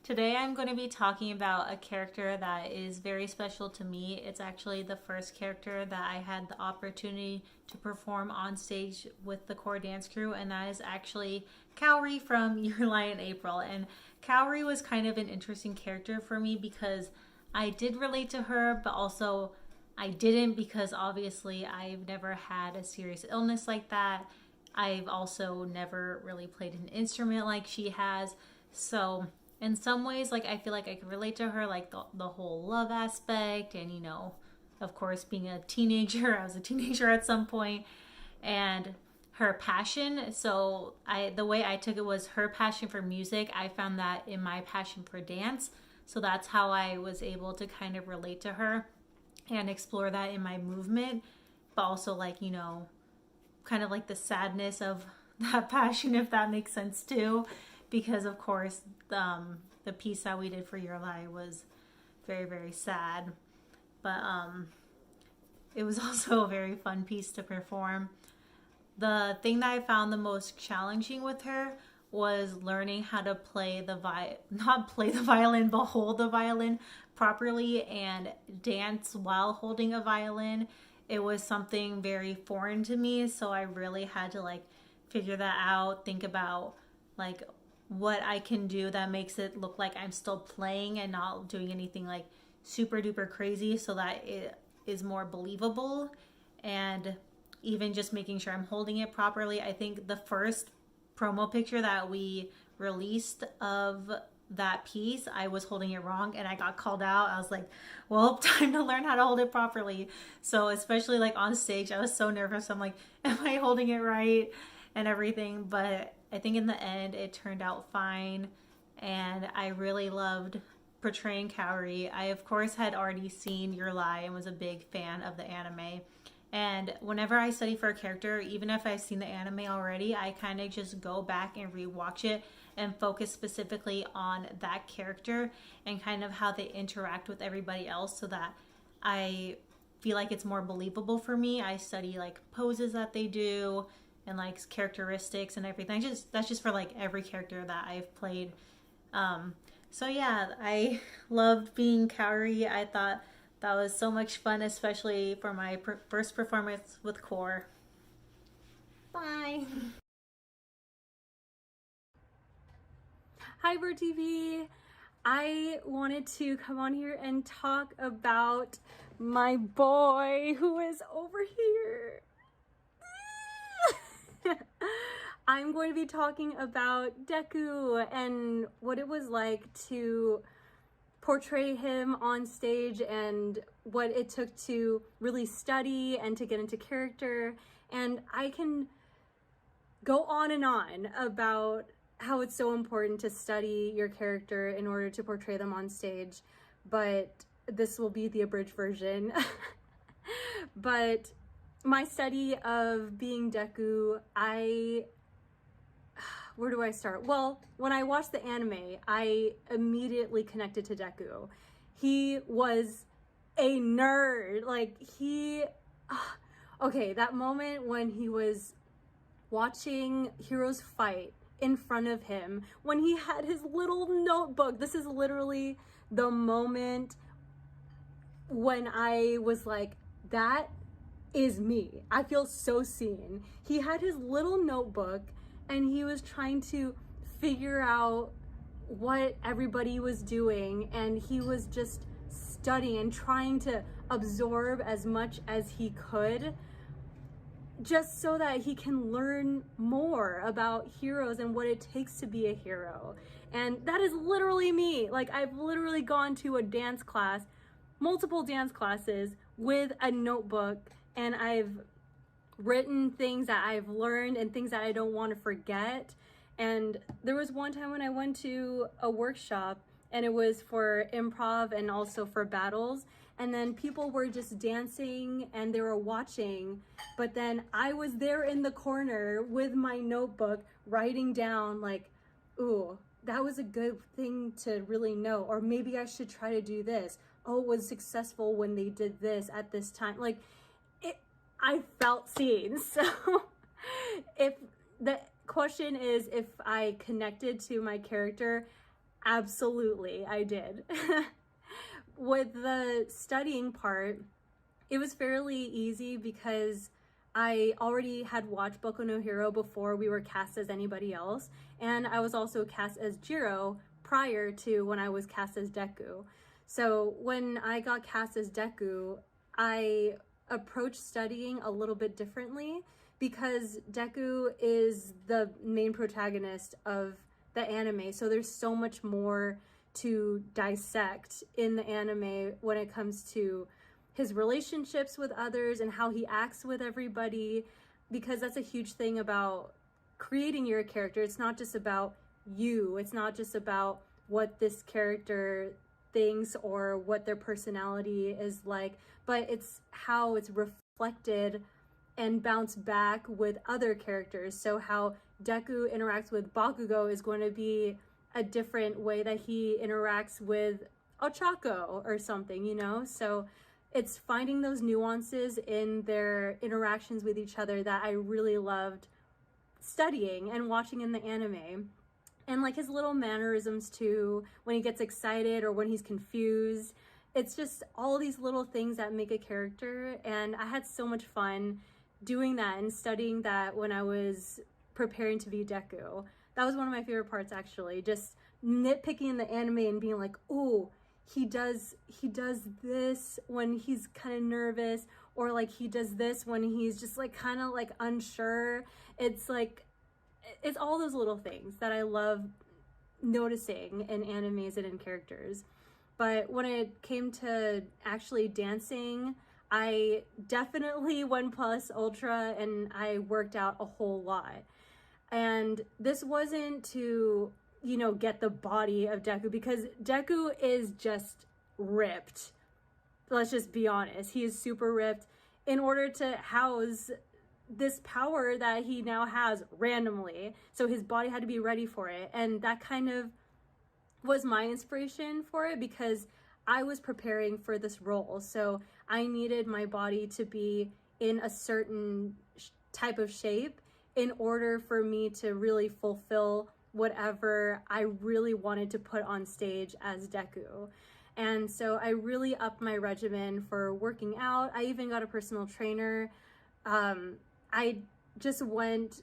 Today I'm going to be talking about a character that is very special to me. It's actually the first character that I had the opportunity to perform on stage with the Core Dance Crew, and that is actually Kaori from Your Lie in April. And Kaori was kind of an interesting character for me because I did relate to her, but also I didn't, because obviously I've never had a serious illness like that. I've also never really played an instrument like she has. So in some ways, like, I feel like I can relate to her, like the whole love aspect, and, you know, of course, being a teenager, I was a teenager at some point, and her passion. So the way I took it was her passion for music. I found that in my passion for dance. So that's how I was able to kind of relate to her and explore that in my movement, but also, like, you know, kind of like the sadness of that passion, if that makes sense too. Because of course, the piece that we did for Your Lie was very, very sad. But it was also a very fun piece to perform. The thing that I found the most challenging with her was learning how to play not play the violin, but hold the violin properly and dance while holding a violin. It was something very foreign to me, so I really had to, like, figure that out, think about, like, what I can do that makes it look like I'm still playing and not doing anything like super duper crazy, so that it is more believable, and even just making sure I'm holding it properly. I think the first promo picture that we released of that piece, I was holding it wrong and I got called out. I was like, well, time to learn how to hold it properly. So especially like on stage, I was so nervous. I'm like, am I holding it right and everything? But I think in the end it turned out fine, and I really loved portraying Kaori. I of course had already seen Your Lie and was a big fan of the anime. And whenever I study for a character, even if I've seen the anime already, I kind of just go back and rewatch it and focus specifically on that character and kind of how they interact with everybody else, so that I feel like it's more believable for me. I study like poses that they do and like characteristics and everything. That's just for like every character that I've played. So yeah, I loved being Kaori. I thought that was so much fun, especially for my first performance with Core. Bye. Hi, Bird TV. I wanted to come on here and talk about my boy who is over here. I'm going to be talking about Deku and what it was like to portray him on stage and what it took to really study and to get into character. And I can go on and on about how it's so important to study your character in order to portray them on stage, but this will be the abridged version. But my study of being Deku, where do I start? Well, when I watched the anime, I immediately connected to Deku. He was a nerd. Like okay, that moment when he was watching heroes fight in front of him, when he had his little notebook. This is literally the moment when I was like, that is me. I feel so seen. He had his little notebook and he was trying to figure out what everybody was doing, and he was just studying and trying to absorb as much as he could, just so that he can learn more about heroes and what it takes to be a hero. And that is literally me. Like, I've literally gone to a dance class, multiple dance classes, with a notebook, and I've written things that I've learned and things that I don't want to forget. And there was one time when I went to a workshop, and it was for improv and also for battles, and then people were just dancing and they were watching, but then I was there in the corner with my notebook writing down like, ooh, that was a good thing to really know, or maybe I should try to do this. Oh, it was successful when they did this at this time. Like, I felt seen. So if the question is if I connected to my character, absolutely I did. With the studying part, it was fairly easy because I already had watched Boku no Hero before we were cast as anybody else, and I was also cast as Jiro prior to when I was cast as Deku. So when I got cast as Deku, I approached studying a little bit differently because Deku is the main protagonist of the anime. So there's so much more to dissect in the anime when it comes to his relationships with others and how he acts with everybody, because that's a huge thing about creating your character. It's not just about you. It's not just about what this character thinks or what their personality is like, but it's how it's reflected and bounced back with other characters. So how Deku interacts with Bakugo is going to be a different way that he interacts with Ochako or something, you know? So it's finding those nuances in their interactions with each other that I really loved studying and watching in the anime. And like his little mannerisms too, when he gets excited or when he's confused. It's just all these little things that make a character. And I had so much fun doing that and studying that when I was preparing to be Deku. That was one of my favorite parts, actually. Just nitpicking in the anime and being like, oh, he does this when he's kind of nervous, or like he does this when he's just like kind of like unsure. It's like, it's all those little things that I love noticing in animes and in characters. But when it came to actually dancing, I definitely went plus ultra and I worked out a whole lot. And this wasn't to, you know, get the body of Deku, because Deku is just ripped. Let's just be honest. He is super ripped in order to house this power that he now has randomly. So his body had to be ready for it. And that kind of was my inspiration for it, because I was preparing for this role. So I needed my body to be in a certain type of shape in order for me to really fulfill whatever I really wanted to put on stage as Deku. And so I really upped my regimen for working out. I even got a personal trainer. I just went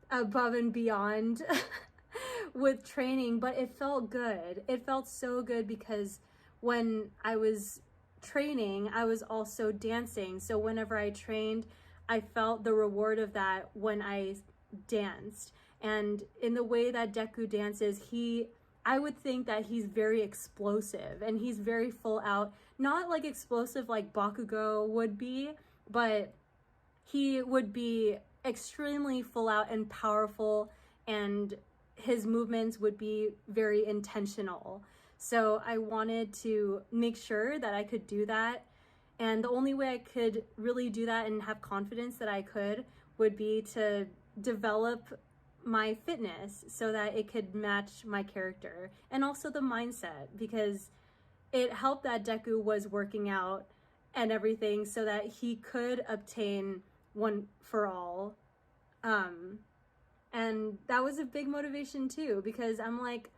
above and beyond with training, but it felt good. It felt so good because when I was training, I was also dancing. So whenever I trained, I felt the reward of that when I danced. And in the way that Deku dances, I would think that he's very explosive and he's very full out. Not like explosive like Bakugo would be, but he would be extremely full out and powerful, and his movements would be very intentional. So I wanted to make sure that I could do that. And the only way I could really do that and have confidence that I could would be to develop my fitness so that it could match my character, and also the mindset, because it helped that Deku was working out and everything so that he could obtain one for all. And that was a big motivation too, because I'm like,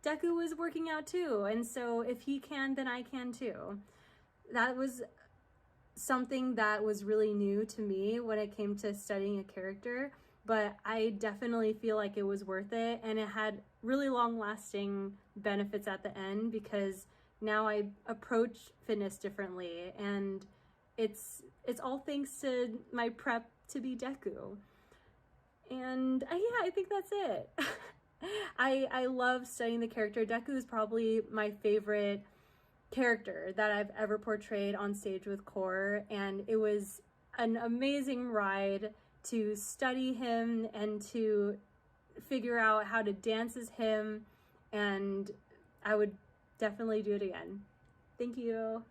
Deku was working out too, and so if he can, then I can too. That was something that was really new to me when it came to studying a character, but I definitely feel like it was worth it, and it had really long-lasting benefits at the end because now I approach fitness differently, and it's all thanks to my prep to be Deku. And yeah, I think that's it. I love studying the character. Deku is probably my favorite character that I've ever portrayed on stage with Core, and it was an amazing ride to study him and to figure out how to dance as him, and I would definitely do it again. Thank you.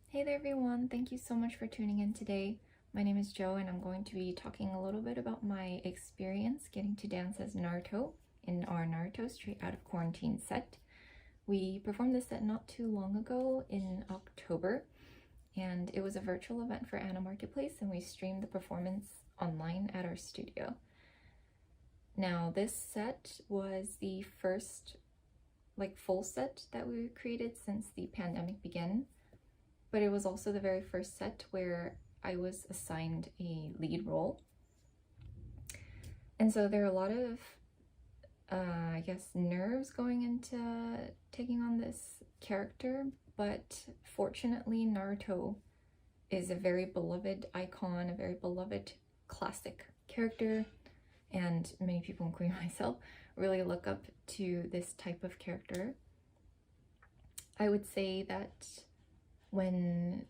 Hey there everyone, thank you so much for tuning in today. My name is Jo and I'm going to be talking a little bit about my experience getting to dance as Naruto in our Naruto Straight Out of Quarantine set. We performed this set not too long ago in October, and it was a virtual event for Anna Marketplace, and we streamed the performance online at our studio. Now, this set was the first full set that we created since the pandemic began, but it was also the very first set where I was assigned a lead role. And so there are a lot of I guess nerves going into taking on this character, but fortunately Naruto is a very beloved icon, a very beloved classic character, and many people, including myself, really look up to this type of character. I would say that when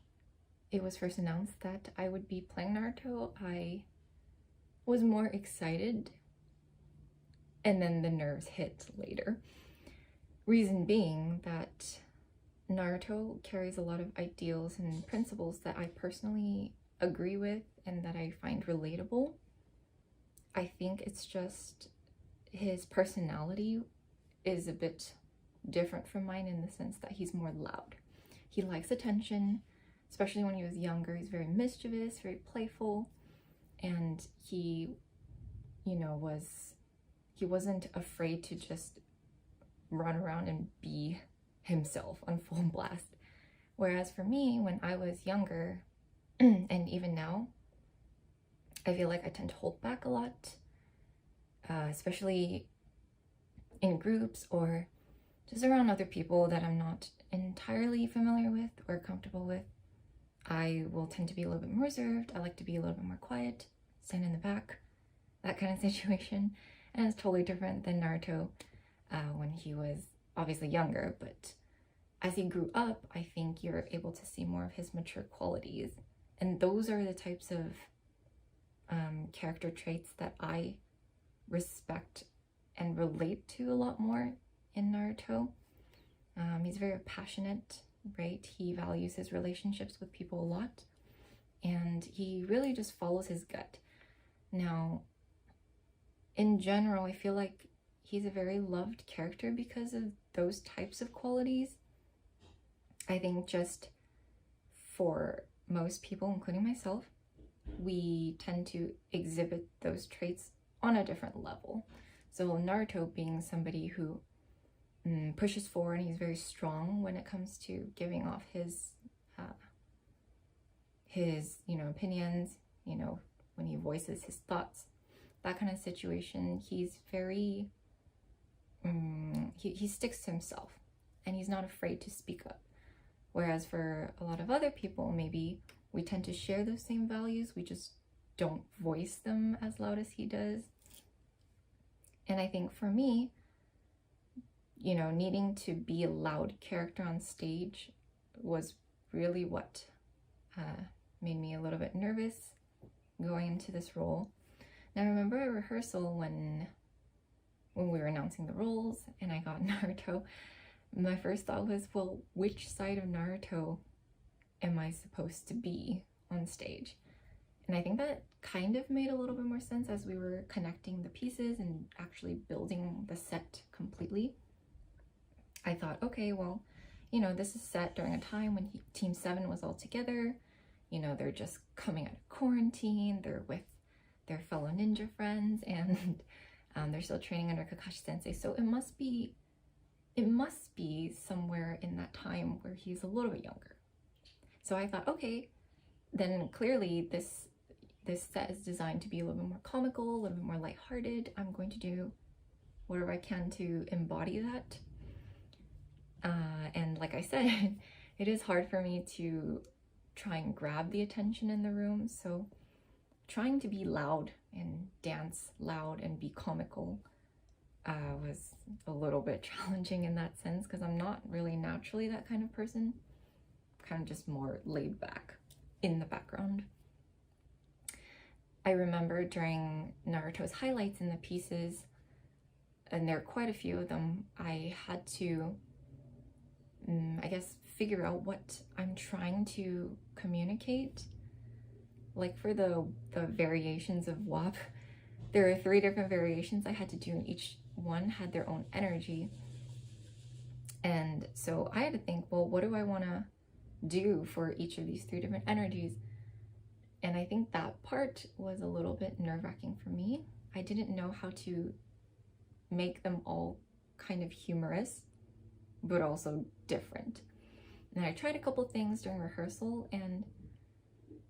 it was first announced that I would be playing Naruto, I was more excited, and then the nerves hit later. Reason being that Naruto carries a lot of ideals and principles that I personally agree with and that I find relatable. I think it's just his personality is a bit different from mine in the sense that he's more loud. He likes attention, especially when he was younger. He's very mischievous, very playful, and he, wasn't afraid to just run around and be himself on full blast. Whereas for me, when I was younger, and even now, I feel like I tend to hold back a lot, especially in groups or just around other people that I'm not entirely familiar with or comfortable with. I will tend to be a little bit more reserved. I like to be a little bit more quiet, stand in the back, that kind of situation. And it's totally different than Naruto when he was obviously younger, but as he grew up, I think you're able to see more of his mature qualities. And those are the types of character traits that I respect and relate to a lot more in Naruto. He's very passionate, right? He values his relationships with people a lot, and he really just follows his gut. Now, in general, I feel like he's a very loved character because of those types of qualities. I think just for most people, including myself, we tend to exhibit those traits on a different level. So Naruto being somebody who pushes forward, and he's very strong when it comes to giving off his opinions, when he voices his thoughts, that kind of situation. He's very he sticks to himself, and he's not afraid to speak up. Whereas for a lot of other people, maybe we tend to share those same values, we just don't voice them as loud as he does. And I think for me, needing to be a loud character on stage was really what made me a little bit nervous going into this role. Now, I remember at rehearsal when we were announcing the roles and I got Naruto, my first thought was, well, which side of Naruto am I supposed to be on stage? And I think that kind of made a little bit more sense as we were connecting the pieces and actually building the set completely. I thought, okay, well, you know, this is set during a time when Team 7 was all together. You know, they're just coming out of quarantine, they're with their fellow ninja friends, and they're still training under Kakashi Sensei. So it must be somewhere in that time where he's a little bit younger. So I thought, okay, then clearly this set is designed to be a little bit more comical, a little bit more lighthearted. I'm going to do whatever I can to embody that. And like I said, it is hard for me to try and grab the attention in the room. So trying to be loud and dance loud and be comical was a little bit challenging in that sense, because I'm not really naturally that kind of person. I'm kind of just more laid back in the background. I remember during Naruto's highlights in the pieces, and there are quite a few of them, I had to, I guess, figure out what I'm trying to communicate. Like for the variations of WAP, there are 3 different variations I had to do, and each one had their own energy. And so I had to think, well, what do I want to do for each of these 3 different energies? And I think that part was a little bit nerve-wracking for me. I didn't know how to make them all kind of humorous, but also different. And I tried a couple things during rehearsal, and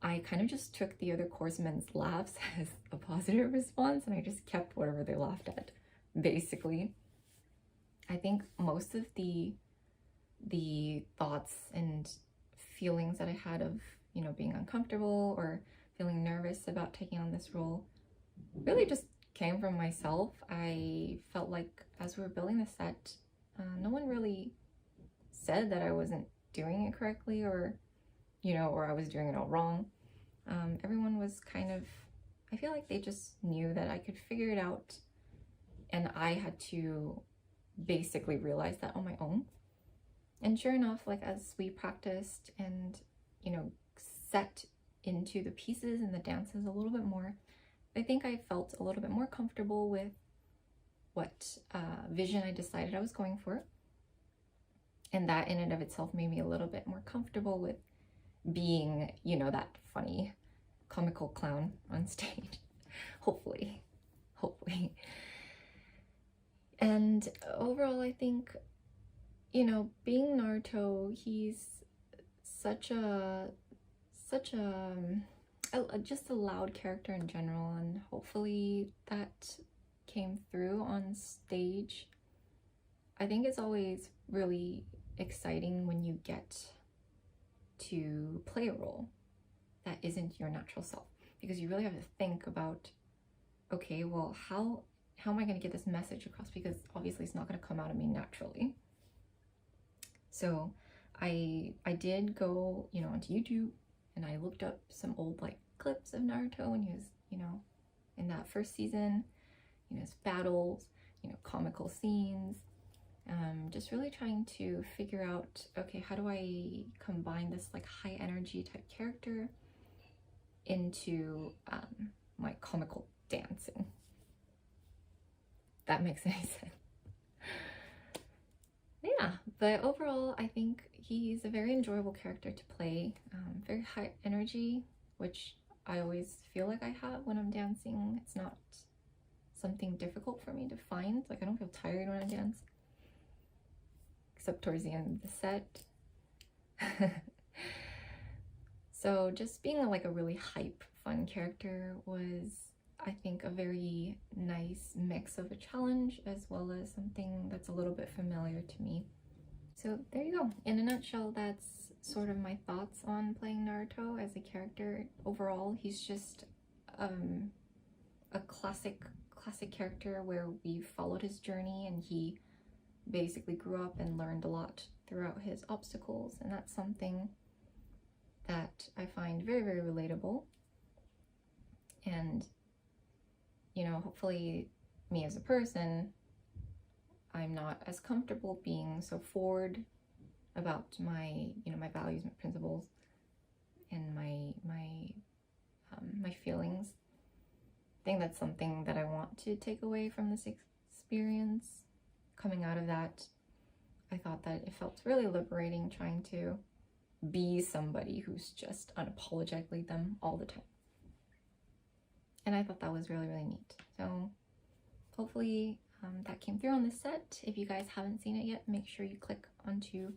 I kind of just took the other corpsmen's laughs as a positive response, and I just kept whatever they laughed at, basically. I think most of the thoughts and feelings that I had of, you know, being uncomfortable or feeling nervous about taking on this role really just came from myself. I felt like as we were building the set, no one really said that I wasn't doing it correctly, or, you know, or I was doing it all wrong. Everyone was kind of, I feel like they just knew that I could figure it out, and I had to basically realize that on my own. And sure enough, like as we practiced and, you know, set into the pieces and the dances a little bit more, I think I felt a little bit more comfortable with what vision I decided I was going for. And that in and of itself made me a little bit more comfortable with being, you know, that funny comical clown on stage. Hopefully. And overall, I think, you know, being Naruto, he's such a just a loud character in general, and hopefully that came through on stage. I think it's always really exciting when you get to play a role that isn't your natural self, because you really have to think about, okay, well, how am I going to get this message across, because obviously it's not going to come out of me naturally. So I did go, you know, onto YouTube, and I looked up some old like clips of Naruto when he was, you know, in that first season, you know, his battles, you know, comical scenes, just really trying to figure out, okay, how do I combine this like high energy type character into my comical dancing. That makes any sense. Yeah, but overall, I think he's a very enjoyable character to play. Very high energy, which I always feel like I have when I'm dancing. It's not something difficult for me to find. Like, I don't feel tired when I dance, except towards the end of the set. So just being like a really hype, fun character was, I think, a very nice mix of a challenge as well as something that's a little bit familiar to me. So there you go. In a nutshell, that's sort of my thoughts on playing Naruto as a character. Overall, he's just a classic character where we followed his journey, and he basically grew up and learned a lot throughout his obstacles, and that's something that I find very, very relatable. And, you know, hopefully me as a person, I'm not as comfortable being so forward about my, you know, my values, my principles, and my feelings. I think that's something that I want to take away from this experience. Coming out of that, I thought that it felt really liberating trying to be somebody who's just unapologetically them all the time. And I thought that was really, really neat. So hopefully that came through on this set. If you guys haven't seen it yet, make sure you click onto,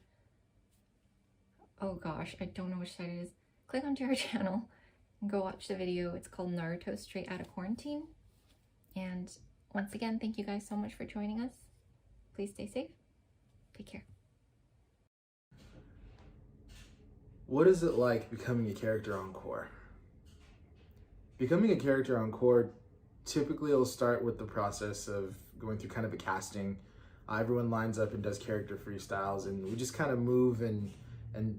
oh gosh, I don't know which side it is. Click onto our channel and go watch the video. It's called Naruto Straight Outta Quarantine. And once again, thank you guys so much for joining us. Please stay safe. Take care. What is it like becoming a character on Core? Becoming a character on Core typically will start with the process of going through kind of a casting. Everyone lines up and does character freestyles, and we just kind of move and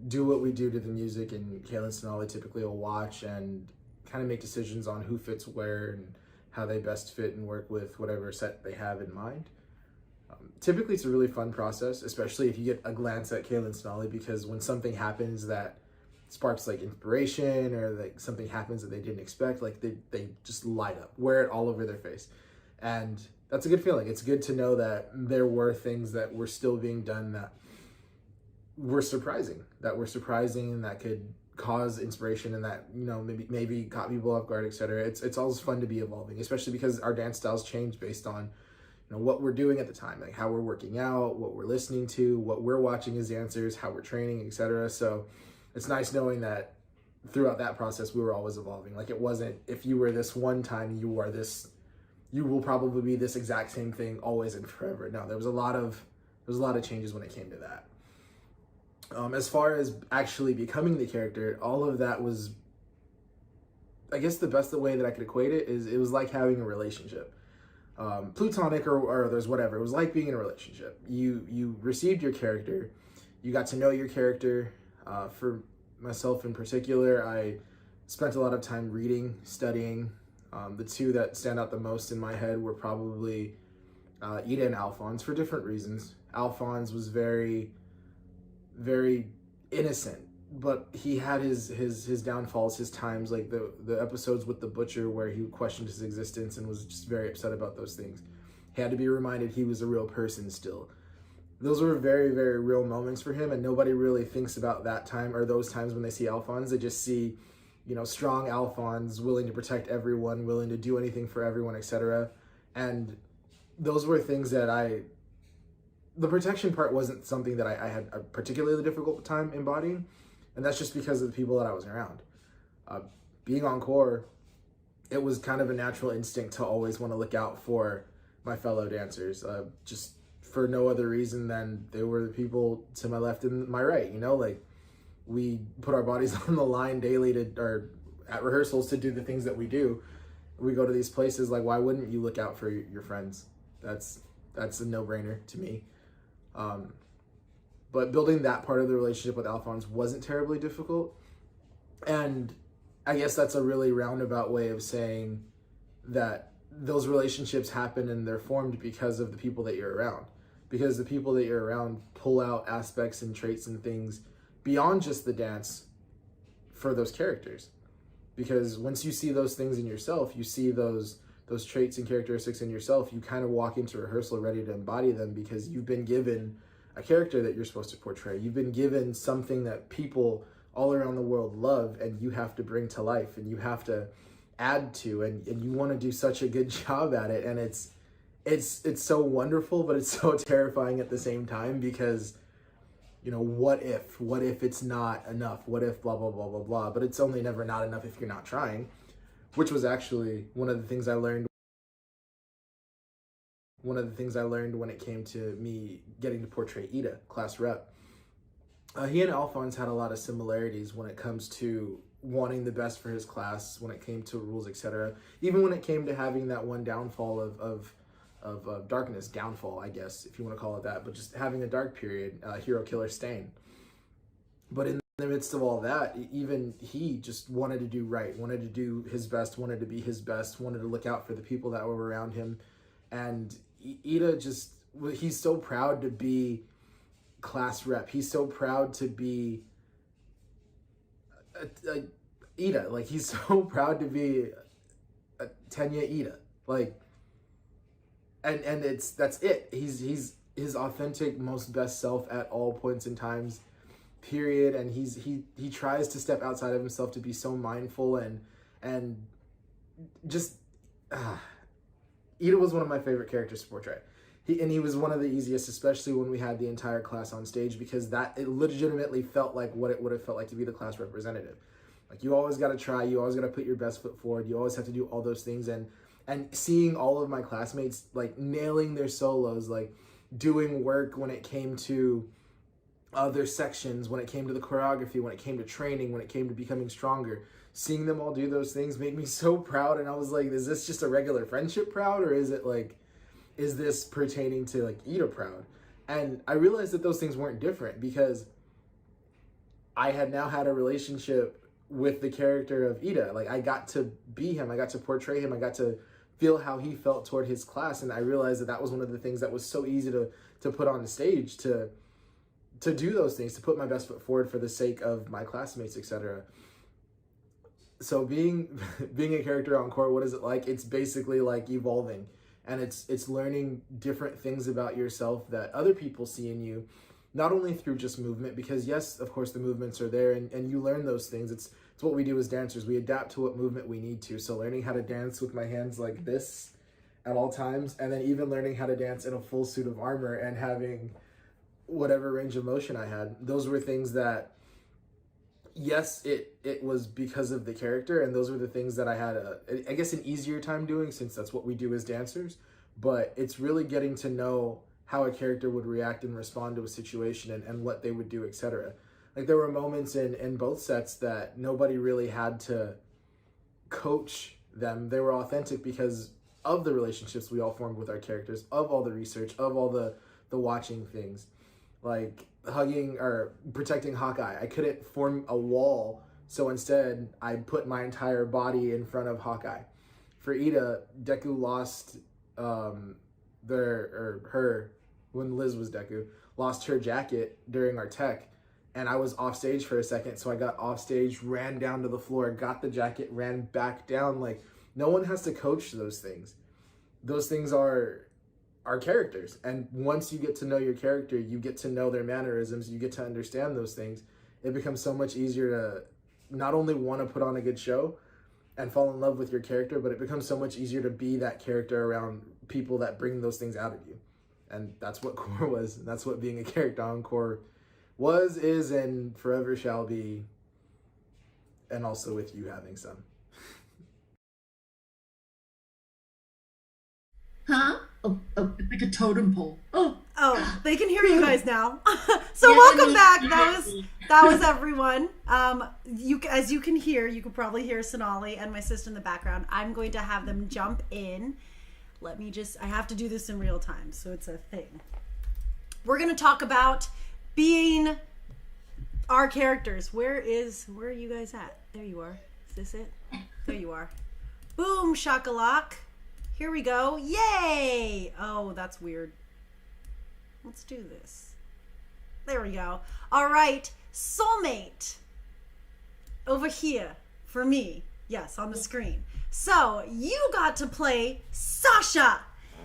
do what we do to the music, and Kaylin Sonali typically will watch and kind of make decisions on who fits where and how they best fit and work with whatever set they have in mind. Typically it's a really fun process, especially if you get a glance at Kaylin Sonali, because when something happens that sparks like inspiration, or like something happens that they didn't expect, like they just light up, wear it all over their face. And that's a good feeling. It's good to know that there were things that were still being done that were surprising, and that could cause inspiration, and that, you know, maybe caught people off guard, etc. It's always fun to be evolving, especially because our dance styles change based on, you know, what we're doing at the time, like how we're working out, what we're listening to, what we're watching as dancers, how we're training, etc. So it's nice knowing that throughout that process we were always evolving. Like, it wasn't, if you were this one time, you are this, you will probably be this exact same thing always and forever. No, there was a lot of changes when it came to that. As far as actually becoming the character, all of that was, I guess the best way that I could equate it is, it was like having a relationship. Plutonic or there's whatever. It was like being in a relationship. You received your character, you got to know your character. For myself in particular, I spent a lot of time reading, studying. The two that stand out the most in my head were probably Ida and Alphonse, for different reasons. Alphonse was very, very innocent, but he had his downfalls, his times, like the episodes with the butcher where he questioned his existence and was just very upset about those things. He had to be reminded he was a real person still. Those were very, very real moments for him, and nobody really thinks about that time or those times when they see Alphonse. They just see, you know, strong Alphonse, willing to protect everyone, willing to do anything for everyone, etc. And those were things that the protection part wasn't something that I had a particularly difficult time embodying, and that's just because of the people that I was around. Being on Core, it was kind of a natural instinct to always want to look out for my fellow dancers, just for no other reason than they were the people to my left and my right, you know? Like, we put our bodies on the line daily or at rehearsals to do the things that we do. We go to these places, like, why wouldn't you look out for your friends? That's a no-brainer to me. But building that part of the relationship with Alphonse wasn't terribly difficult. And I guess that's a really roundabout way of saying that those relationships happen and they're formed because of the people that you're around. Because the people that you're around pull out aspects and traits and things beyond just the dance for those characters. Because once you see those things in yourself, you see those traits and characteristics in yourself, you kind of walk into rehearsal ready to embody them, because you've been given a character that you're supposed to portray. You've been given something that people all around the world love, and you have to bring to life, and you have to add to, and you want to do such a good job at it. And it's so wonderful, but it's so terrifying at the same time, because, you know, what if it's not enough? What if blah, blah, blah, blah, blah. But it's only never not enough if you're not trying, which was actually one of the things I learned when it came to me getting to portray Ida, class rep. He and Alphonse had a lot of similarities when it comes to wanting the best for his class, when it came to rules, etc. Even when it came to having that one downfall of darkness, downfall, I guess, if you want to call it that, but just having a dark period, hero killer stain. But in the midst of all that, even he just wanted to do right, wanted to do his best, wanted to be his best, wanted to look out for the people that were around him. And Ida he's so proud to be class rep. He's so proud to be Ida. Like, he's so proud to be Tenya Ida. Like, and that's it. He's his authentic, most best self at all points in times, period. And he tries to step outside of himself to be so mindful and just Ida was one of my favorite characters to portray. He was one of the easiest, especially when we had the entire class on stage, because it legitimately felt like what it would have felt like to be the class representative. Like, you always got to try, you always got to put your best foot forward, you always have to do all those things. And seeing all of my classmates like nailing their solos, like doing work when it came to other sections, when it came to the choreography, when it came to training, when it came to becoming stronger, seeing them all do those things made me so proud. And I was like, is this just a regular friendship proud, or is it like, is this pertaining to like Ida proud? And I realized that those things weren't different, because I had now had a relationship with the character of Ida. Like, I got to be him, I got to portray him, I got to feel how he felt toward his class. And I realized that was one of the things that was so easy to put on the stage, to do those things, to put my best foot forward for the sake of my classmates, etc. So being a character on core, what is it like? It's basically like evolving, and it's learning different things about yourself that other people see in you, not only through just movement, because yes, of course the movements are there, and you learn those things. It's what we do as dancers. We adapt to what movement we need to. So learning how to dance with my hands like this at all times, and then even learning how to dance in a full suit of armor and having whatever range of motion I had, those were things that, yes, it was because of the character, and those were the things that I had I guess an easier time doing, since that's what we do as dancers. But it's really getting to know how a character would react and respond to a situation, and what they would do, etc. Like, there were moments in both sets that nobody really had to coach them. They were authentic because of the relationships we all formed with our characters, of all the research, of all the watching things. Like hugging or protecting Hawkeye, I couldn't form a wall, so instead I put my entire body in front of Hawkeye. For Ida, Deku lost her, when Liz was Deku, lost her jacket during our tech, and I was off stage for a second, so I got off stage, ran down to the floor, got the jacket, ran back down. Like, no one has to coach those things. Those things are characters, and once you get to know your character, you get to know their mannerisms, you get to understand those things. It becomes so much easier to not only want to put on a good show and fall in love with your character, but it becomes so much easier to be that character around people that bring those things out of you. And that's what core was, and that's what being a character on core was, is, and forever shall be, and also with you having some. Huh? Oh, it's like a totem pole. Oh, they can hear you guys now. So welcome back. That was everyone. As you can hear, you could probably hear Sonali and my sister in the background. I'm going to have them jump in. I have to do this in real time, so it's a thing. We're going to talk about being our characters. Where are you guys at? There you are. Is this it? There you are. Boom, shakalak. Here we go. Yay! Oh, that's weird. Let's do this. There we go. All right. Soulmate. Over here for me. Yes, on the screen. So, you got to play Sasha.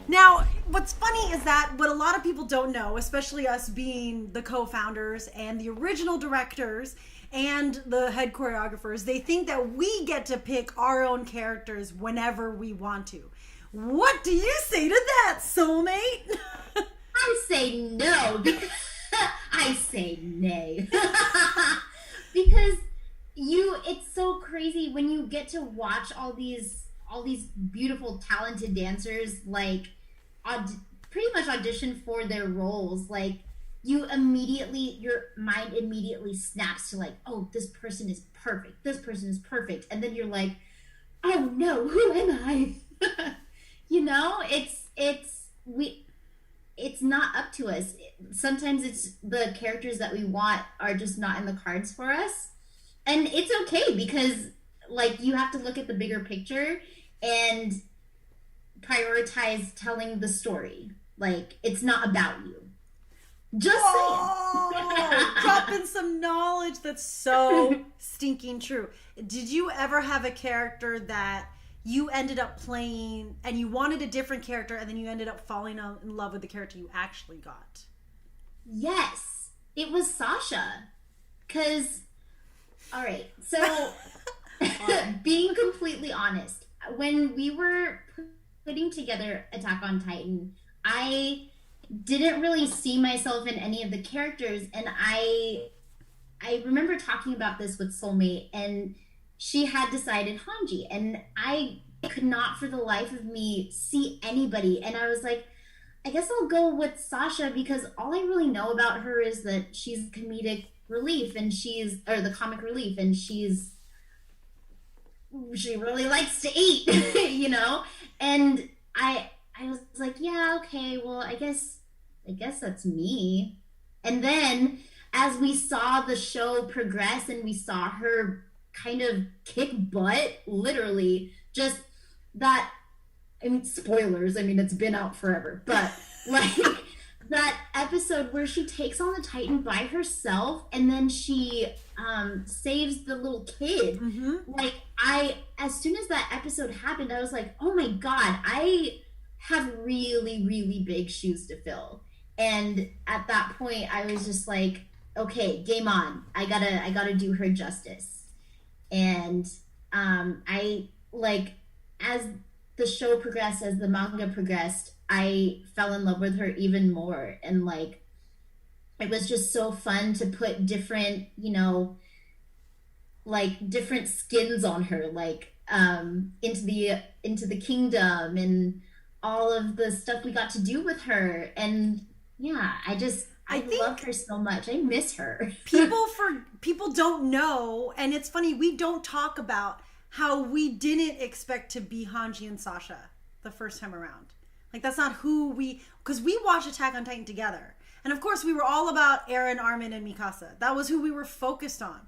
Now, what's funny is that what a lot of people don't know, especially us being the co-founders and the original directors and the head choreographers, they think that we get to pick our own characters whenever we want to. What do you say to that, soulmate? I say no. I say nay. Because it's so crazy when you get to watch all these beautiful, talented dancers, like, pretty much audition for their roles. Like, your mind immediately snaps to, like, oh, this person is perfect. This person is perfect. And then you're like, oh no, who am I? You know, it's not up to us. Sometimes it's the characters that we want are just not in the cards for us. And it's okay, because, like, you have to look at the bigger picture and prioritize telling the story. Like, it's not about you. Just saying. Dropping some knowledge that's so stinking true. Did you ever have a character that you ended up playing and you wanted a different character and then you ended up falling in love with the character you actually got. Yes, it was Sasha. Because, all right, so being completely honest, when we were putting together Attack on Titan, I didn't really see myself in any of the characters, and I remember talking about this with Soulmate, and she had decided Hanji, and I could not for the life of me see anybody, and I was like, I guess I'll go with Sasha because all I really know about her is that she's comedic relief, and or the comic relief, and she really likes to eat, you know? And I was like, yeah, okay, well, I guess that's me. And then as we saw the show progress and we saw her kind of kick butt, literally, just that, I mean, spoilers, I mean, it's been out forever, but like that episode where she takes on the Titan by herself and then she saves the little kid. Like, as soon as that episode happened, I was like, oh my God, I have really, really big shoes to fill. And at that point, I was just like, okay, game on. I gotta do her justice. And I, like, as the show progressed, as the manga progressed, I fell in love with her even more. And, like, it was just so fun to put different, you know, like, different skins on her, like, into the kingdom and all of the stuff we got to do with her. And yeah, I love her so much. I miss her. people don't know, and it's funny, we don't talk about how we didn't expect to be Hanji and Sasha the first time around. Like, that's not who because we watched Attack on Titan together. And of course, we were all about Eren, Armin, and Mikasa. That was who we were focused on.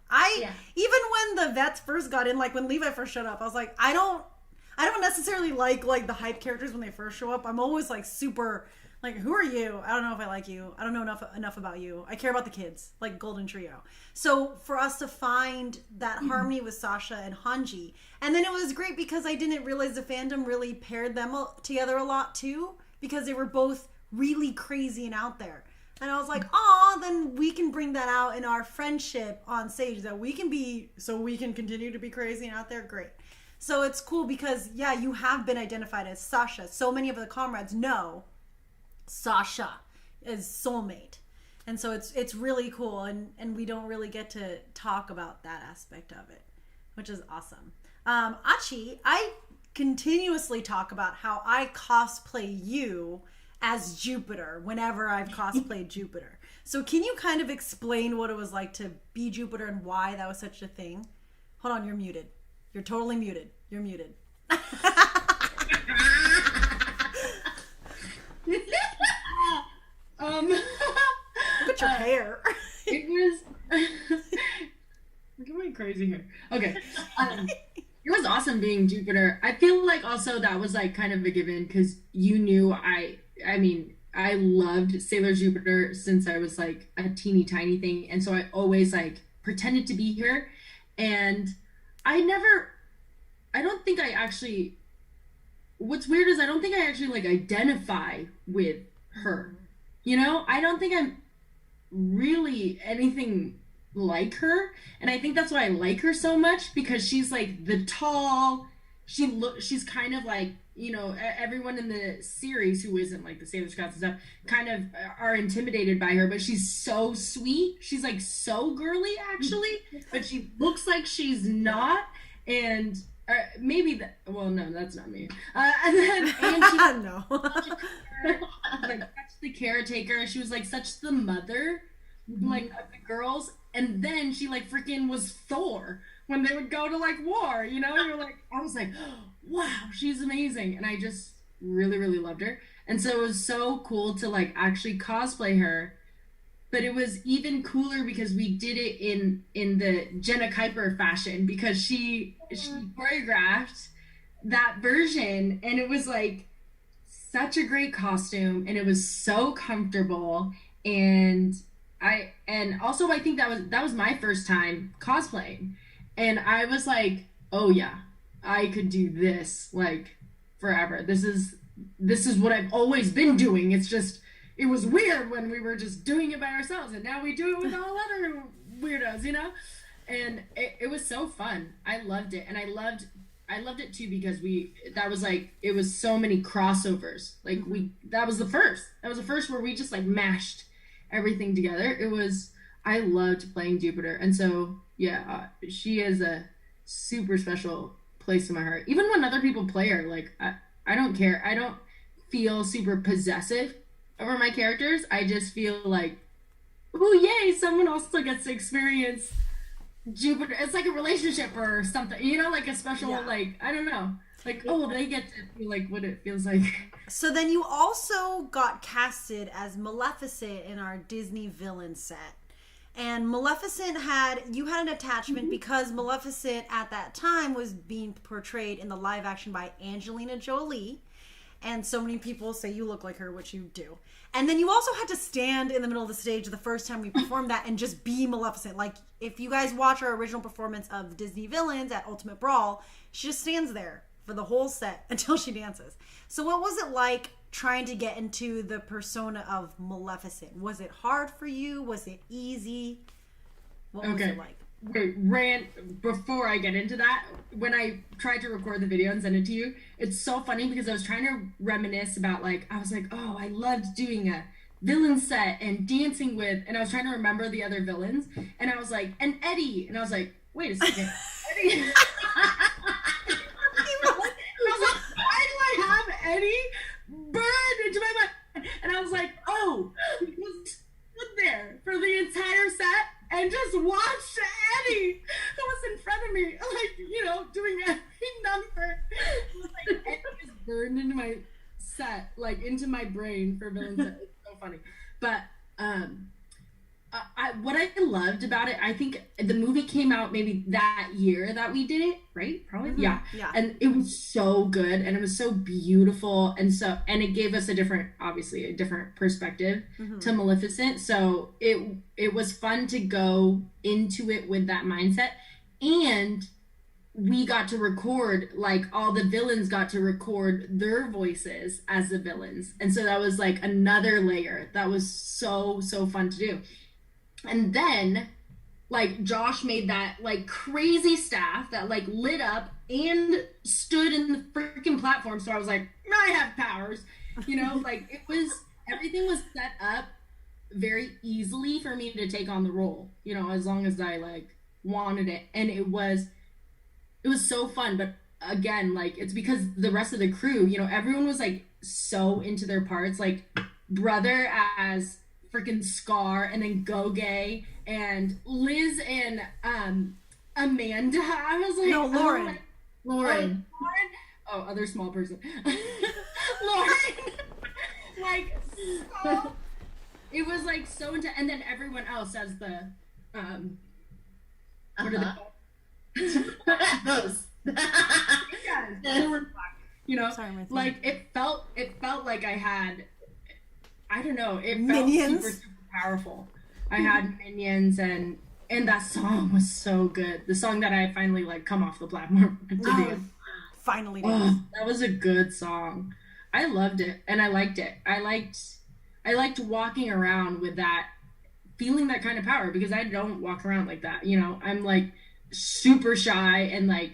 Even when the vets first got in, like when Levi first showed up, I was like, I don't necessarily like the hype characters when they first show up. I'm always like super, like, who are you? I don't know if I like you. I don't know enough about you. I care about the kids, like Golden Trio. So for us to find that harmony with Sasha and Hanji, and then it was great because I didn't realize the fandom really paired them together a lot too, because they were both really crazy and out there. And I was like, oh, then we can bring that out in our friendship on stage, that we can be, so we can continue to be crazy and out there. Great. So it's cool because, yeah, you have been identified as Sasha. So many of the comrades know Sasha is Soulmate. And so it's really cool, and we don't really get to talk about that aspect of it, which is awesome. Achi, I continuously talk about how I cosplay you as Jupiter whenever I've cosplayed Jupiter. So can you kind of explain what it was like to be Jupiter and why that was such a thing? Hold on, you're muted. You're totally muted. You're muted. Look at your hair. It was look at my crazy hair. Okay. It was awesome being Jupiter. I feel like also that was like kind of a given because you knew I mean, I loved Sailor Jupiter since I was like a teeny tiny thing, and so I always like pretended to be her, and what's weird is I don't think I actually like identify with her. You know, I don't think I'm really anything like her, and I think that's why I like her so much, because she's like the tall, she's kind of like, you know, everyone in the series who isn't like the Sailor Scouts and stuff kind of are intimidated by her, but she's so sweet. She's like so girly actually, but she looks like she's not. And maybe well, no, that's not me. And then Angie, no, like such the caretaker. She was like such the mother, like of the girls. And then she like freaking was Thor when they would go to like war. You know, you're like, I was like, wow, she's amazing, and I just really, really loved her. And so it was so cool to like actually cosplay her. But it was even cooler because we did it in the Jenna Kuiper fashion, because she choreographed that version, and it was like such a great costume, and it was so comfortable. And also I think that was my first time cosplaying, and I was like, oh yeah, I could do this like forever. This is what I've always been doing. It's just, it was weird when we were just doing it by ourselves, and now we do it with all other weirdos, you know? And it was so fun. I loved it. And I loved it too because it was so many crossovers. Like that was the first where we just like mashed everything together. I loved playing Jupiter. And so, yeah, she is a super special place in my heart. Even when other people play her, like, I don't care. I don't feel super possessive over my characters. I just feel like, oh, yay, someone also gets to experience Jupiter. It's like a relationship or something, you know, like a special, like, I don't know. Like, oh, they get to feel like what it feels like. So then you also got casted as Maleficent in our Disney villain set. And Maleficent you had an attachment because Maleficent at that time was being portrayed in the live action by Angelina Jolie. And so many people say you look like her, which you do. And then you also had to stand in the middle of the stage the first time we performed that and just be Maleficent. Like, if you guys watch our original performance of Disney Villains at Ultimate Brawl, she just stands there for the whole set until she dances. So what was it like trying to get into the persona of Maleficent? Was it hard for you? Was it easy? What was it like? Wait, before I get into that, when I tried to record the video and send it to you, it's so funny because I was trying to reminisce about, like, I was like, oh, I loved doing a villain set and dancing with, and I was trying to remember the other villains, and I was like, and Eddie, and I was like, wait a second, Eddie. I was like, why do I have Eddie burned into my mind? And I was like, oh, he was stood there for the entire set and just watched Eddie, who was in front of me, like, you know, doing every number. It was like Eddie is burned into my set, like into my brain for villain set. It's so funny. But what I loved about it, I think the movie came out maybe that year that we did it, right? Probably. Mm-hmm. Yeah. And it was so good and it was so beautiful, and it gave us a different perspective to Maleficent. So it was fun to go into it with that mindset, and we got to record, like, all the villains got to record their voices as the villains, and so that was like another layer that was so fun to do. And then, like, Josh made that, like, crazy staff that, like, lit up and stood in the freaking platform. So I was like, I have powers, you know, like, everything was set up very easily for me to take on the role, you know, as long as I, like, wanted it. And it was so fun. But again, like, it's because the rest of the crew, you know, everyone was, like, so into their parts. Like, Brother as freaking Scar, and then Goge, and Liz and Amanda. I was like, no, Lauren. Lauren. Oh, other small person. Lauren. Like, so, it was like so intense. And then everyone else as the what are they called? Those. You know, sorry, like it felt like I had, I don't know, it felt minions. super powerful. I had minions, and that song was so good. The song that I finally, like, come off the platform to do. Finally. That was a good song. I loved it, and I liked it. I liked walking around with that, feeling that kind of power, because I don't walk around like that. You know, I'm like super shy and like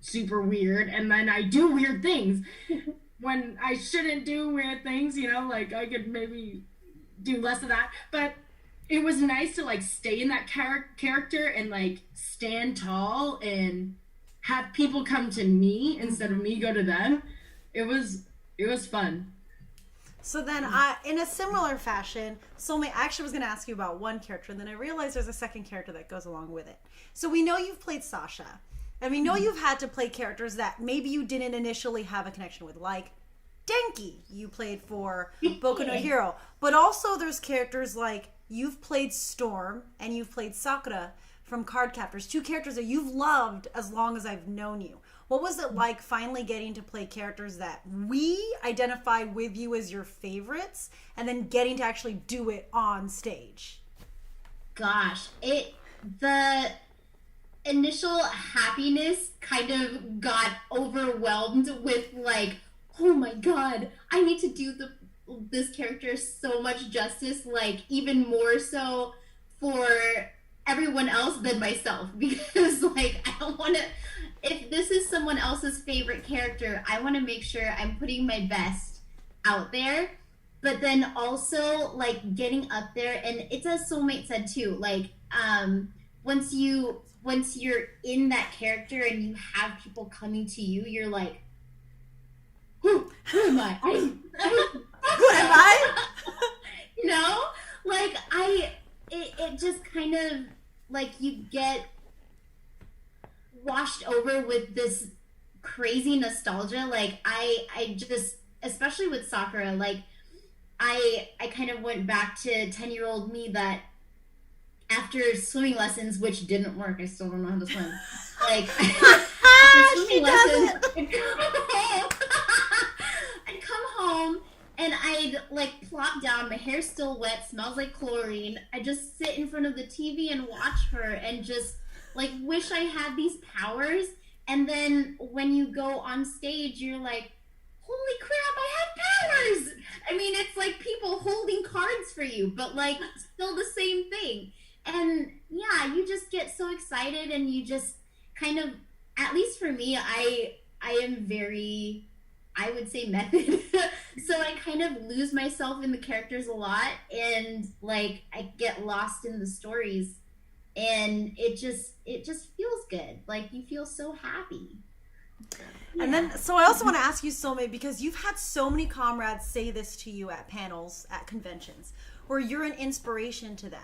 super weird, and then I do weird things when I shouldn't do weird things, you know, like I could maybe do less of that. But it was nice to, like, stay in that character and, like, stand tall and have people come to me instead of me go to them. It was fun. So then, in a similar fashion, Soulmate, I actually was going to ask you about one character, and then I realized there's a second character that goes along with it. So we know you've played Sasha, and we know you've had to play characters that maybe you didn't initially have a connection with, like Denki, you played for Boku no Hero. But also there's characters like, you've played Storm and you've played Sakura from Card Captors, two characters that you've loved as long as I've known you. What was it like finally getting to play characters that we identify with you as your favorites, and then getting to actually do it on stage? Gosh, initial happiness kind of got overwhelmed with like, oh my god, I need to do this character so much justice, like even more so for everyone else than myself, because like I don't want to, if this is someone else's favorite character, I want to make sure I'm putting my best out there, but then also like getting up there. And it's as Soulmate said too, like once you're in that character and you have people coming to you, you're like, who am I? Who am I? You know, like it just kind of like you get washed over with this crazy nostalgia. Like I just, especially with Sakura, like I kind of went back to 10-year-old me that after swimming lessons, which didn't work, I still don't know how to swim. Like after swimming lessons, I'd come home and I'd like plop down, my hair's still wet, smells like chlorine. I just sit in front of the TV and watch her and just like wish I had these powers. And then when you go on stage, you're like, holy crap, I have powers! I mean, it's like people holding cards for you, but like still the same thing. And yeah, you just get so excited, and you just kind of, at least for me, I am very, I would say, method. So I kind of lose myself in the characters a lot, and like I get lost in the stories, and it just feels good. Like you feel so happy. And then, so I also want to ask you, Soulmate, because you've had so many comrades say this to you at panels, at conventions, where you're an inspiration to them.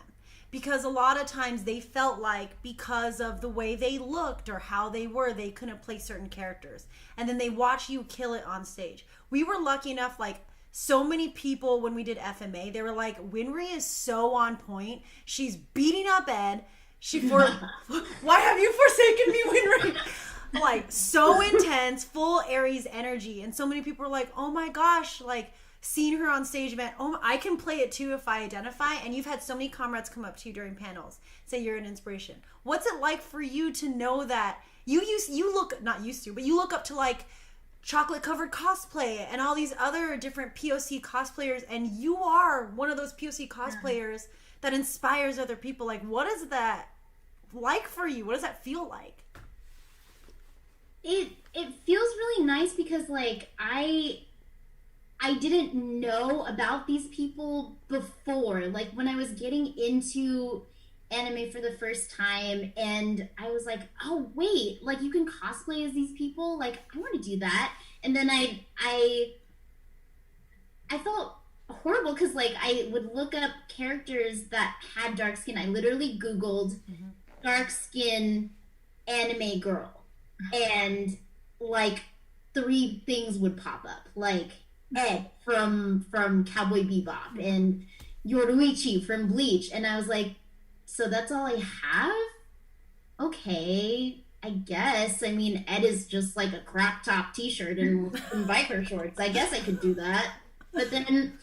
Because a lot of times they felt like because of the way they looked or how they were, they couldn't play certain characters. And then they watch you kill it on stage. We were lucky enough, like, so many people when we did FMA, they were like, Winry is so on point. She's beating up Ed. Why have you forsaken me, Winry? Like, so intense, full Aries energy. And so many people were like, oh my gosh, like, seeing her on stage event, oh, I can play it too if I identify. And you've had so many comrades come up to you during panels, say you're an inspiration. What's it like for you to know that you look up to like chocolate covered cosplay and all these other different POC cosplayers, and you are one of those POC cosplayers that inspires other people? Like, what is that like for you? What does that feel like? It feels really nice because like I didn't know about these people before. Like when I was getting into anime for the first time, and I was like, oh wait, like you can cosplay as these people? Like I want to do that. And then I felt horrible because like I would look up characters that had dark skin. I literally Googled dark skin anime girl, and like 3 things would pop up, like Ed from Cowboy Bebop and Yoruichi from Bleach. And I was like, so that's all I have? Okay, I guess. I mean, Ed is just like a crop top t-shirt and biker shorts. I guess I could do that. But then,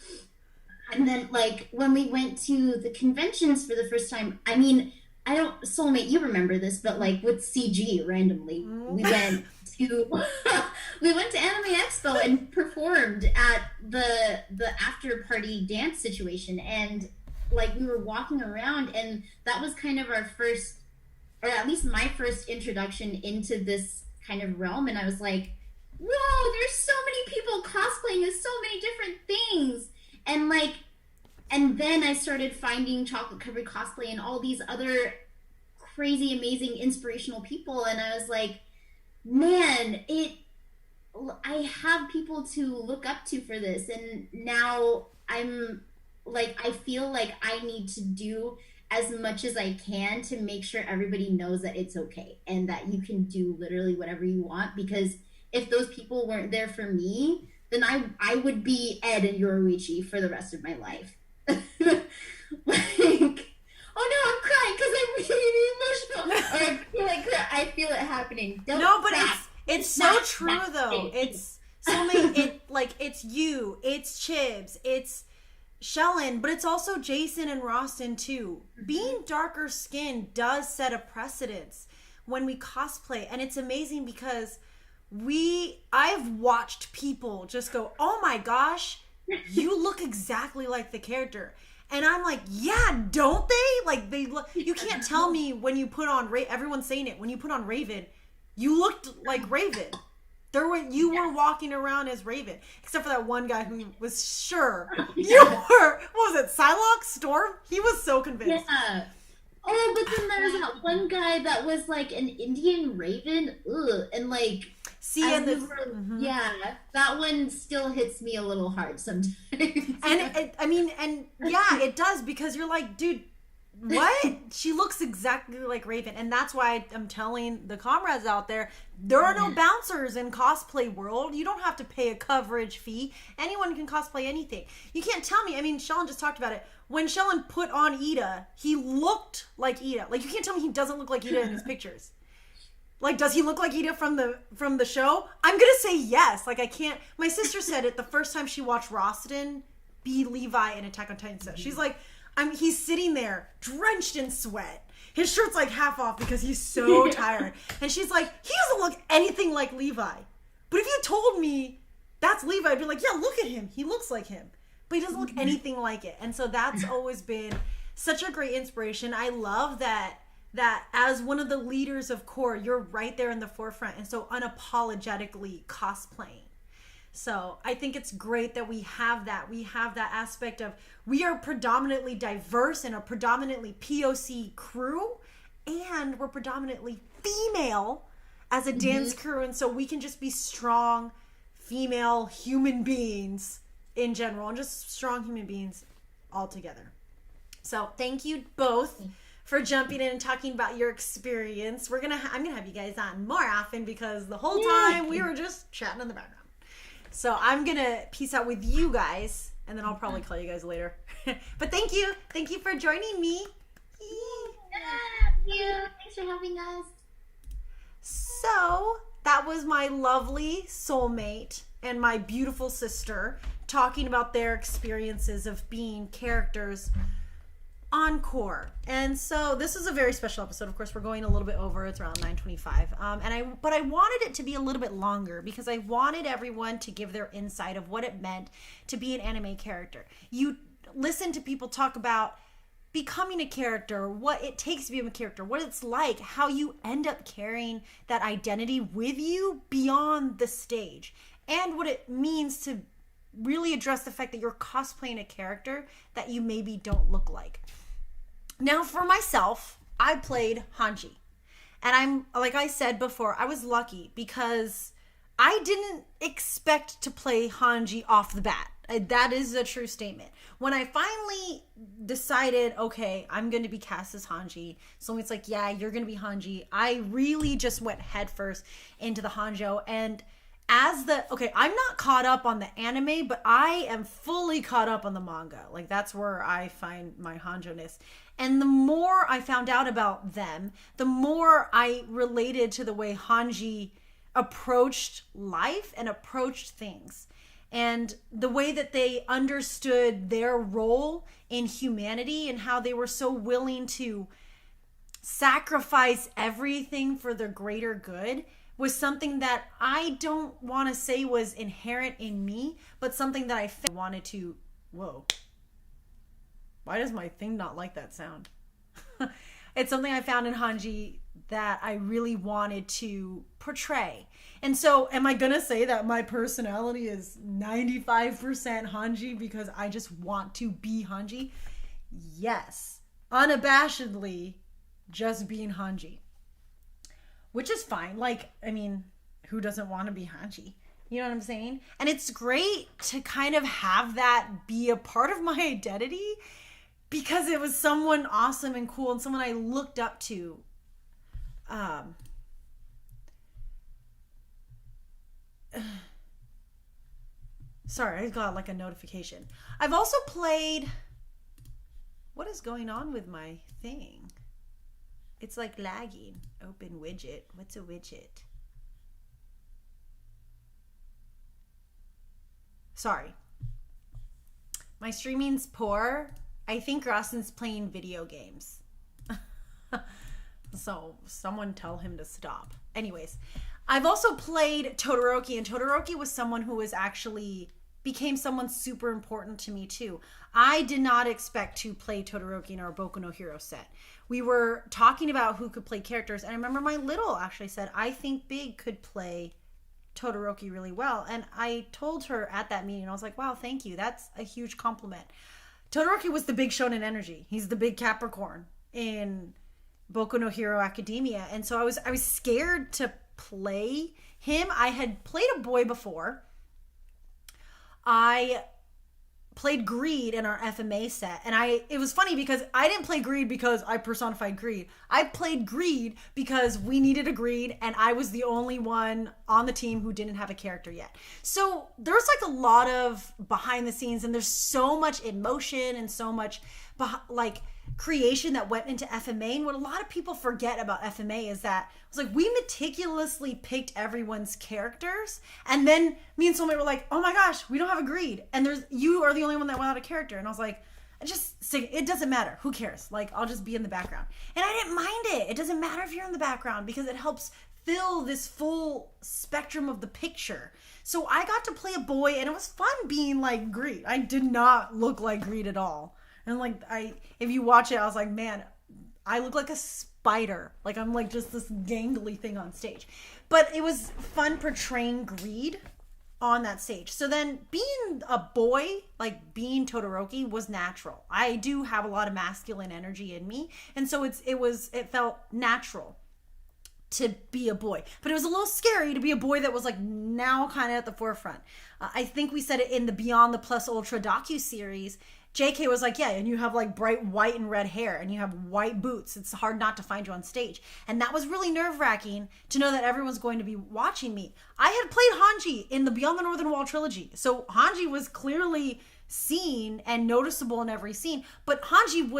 and then like when we went to the conventions for the first time, I mean, I don't, Soulmate, you remember this, but like with CG randomly, we went to Anime Expo and performed at the after party dance situation, and like we were walking around, and that was kind of our first, or at least my first introduction into this kind of realm. And I was like, whoa, there's so many people cosplaying as so many different things. And like, and then I started finding chocolate covered cosplay and all these other crazy, amazing, inspirational people. And I was like, man, I have people to look up to for this. And now I'm like, I feel like I need to do as much as I can to make sure everybody knows that it's okay and that you can do literally whatever you want. Because if those people weren't there for me, then I would be Ed and Yoruichi for the rest of my life. Like, oh no, I'm crying because I'm really emotional. Or I feel like I feel it happening. No, but it's so true though. It's so many. It's you, it's Chibs, it's Shellen, but it's also Jason and Rostin too. Being darker skinned does set a precedence. when we cosplay. And it's amazing because I've watched people just go, oh my gosh, you look exactly like the character. And I'm like, yeah, don't they? Like, they look, you can't tell me when you put on, everyone's saying it, when you put on Raven, you looked like Raven. You were walking around as Raven. Except for that one guy who was sure you were, what was it, Psylocke? Storm? He was so convinced. Yeah. Oh, but then there's that one guy that was like an Indian Raven. Ugh. And like, yeah, that one still hits me a little hard sometimes. And yeah, it does, because you're like, dude, what? She looks exactly like Raven. And that's why I'm telling the comrades out there, there are no bouncers in cosplay world. You don't have to pay a coverage fee. Anyone can cosplay anything. You can't tell me. I mean, Shellen just talked about it. When Shellen put on Ida, he looked like Ida. Like, you can't tell me he doesn't look like Ida in his pictures. Like, does he look like Ida from the show? I'm gonna say yes. Like, I can't. My sister said it the first time she watched Roston be Levi in Attack on Titan. So she's like, he's sitting there drenched in sweat. His shirt's like half off because he's so tired. And she's like, he doesn't look anything like Levi. But if you told me that's Levi, I'd be like, yeah, look at him. He looks like him. But he doesn't look anything like it. And so that's always been such a great inspiration. I love that as one of the leaders of core, you're right there in the forefront and so unapologetically cosplaying. So I think it's great that we have that. We have that aspect of, we are predominantly diverse and a predominantly POC crew, and we're predominantly female as a dance crew. And so we can just be strong female human beings in general, and just strong human beings all together. So thank you both for jumping in and talking about your experience. I'm gonna have you guys on more often, because the whole time we were just chatting in the background. So I'm gonna peace out with you guys, and then I'll probably call you guys later. But thank you for joining me. Thank you. Thanks for having us. So that was my lovely soulmate and my beautiful sister talking about their experiences of being characters on core. And so this is a very special episode. Of course, we're going a little bit over. It's around 9:25. But I wanted it to be a little bit longer, because I wanted everyone to give their insight of what it meant to be an anime character. You listen to people talk about becoming a character, what it takes to be a character, what it's like, how you end up carrying that identity with you beyond the stage, and what it means to really address the fact that you're cosplaying a character that you maybe don't look like. Now, for myself, I played Hanji. And like I said before, I was lucky because I didn't expect to play Hanji off the bat. That is a true statement. When I finally decided, okay, I'm going to be cast as Hanji, someone's like, yeah, you're going to be Hanji, I really just went headfirst into the Hanjo. And I'm not caught up on the anime, but I am fully caught up on the manga. Like, that's where I find my Hanjo-ness. And the more I found out about them, the more I related to the way Hanji approached life and approached things. And the way that they understood their role in humanity, and how they were so willing to sacrifice everything for the greater good, was something that I don't want to say was inherent in me, but something that I wanted to, whoa. Why does my thing not like that sound? It's something I found in Hanji that I really wanted to portray. And so, am I going to say that my personality is 95% Hanji because I just want to be Hanji? Yes. Unabashedly, just being Hanji. Which is fine. Like, I mean, who doesn't want to be Hanji? You know what I'm saying? And it's great to kind of have that be a part of my identity, because it was someone awesome and cool and someone I looked up to. Sorry, I got like a notification. I've also played... What is going on with my thing? It's like lagging. Open widget. What's a widget? Sorry. My streaming's poor. I think Rawson's playing video games. So someone tell him to stop. Anyways, I've also played Todoroki, and Todoroki was someone who was actually became someone super important to me too. I did not expect to play Todoroki in our Boku no Hero set. We were talking about who could play characters, and I remember my little actually said, I think Big could play Todoroki really well. And I told her at that meeting, I was like, wow, thank you. That's a huge compliment. Todoroki was the big shonen energy. He's the big Capricorn in Boku no Hero Academia. And so I was scared to play him. I had played a boy before. I played Greed in our FMA set, and it was funny because I didn't play Greed because I personified Greed. I played Greed because we needed a Greed, and I was the only one on the team who didn't have a character yet. So there's like a lot of behind the scenes, and there's so much emotion and so much like creation that went into FMA. And what a lot of people forget about FMA is that it was like we meticulously picked everyone's characters, and then me and Soulmate were like, oh my gosh, we don't have a Greed, and you are the only one that went out a character. And I was like, it doesn't matter, who cares, like I'll just be in the background. And I didn't mind it doesn't matter if you're in the background, because it helps fill this full spectrum of the picture. So I got to play a boy, and it was fun being like Greed. I did not look like Greed at all. And like if you watch it, I was like, man, I look like a spider. Like I'm like just this gangly thing on stage. But it was fun portraying Greed on that stage. So then being a boy, like being Todoroki, was natural. I do have a lot of masculine energy in me, and so it felt natural to be a boy. But it was a little scary to be a boy that was like now kind of at the forefront. I think we said it in the Beyond the Plus Ultra docu-series. JK was like, yeah, and you have like bright white and red hair, and you have white boots. It's hard not to find you on stage. And that was really nerve-wracking to know that everyone's going to be watching me. I had played Hanji in the Beyond the Northern Wall trilogy. So Hanji was clearly seen and noticeable in every scene. But Hanji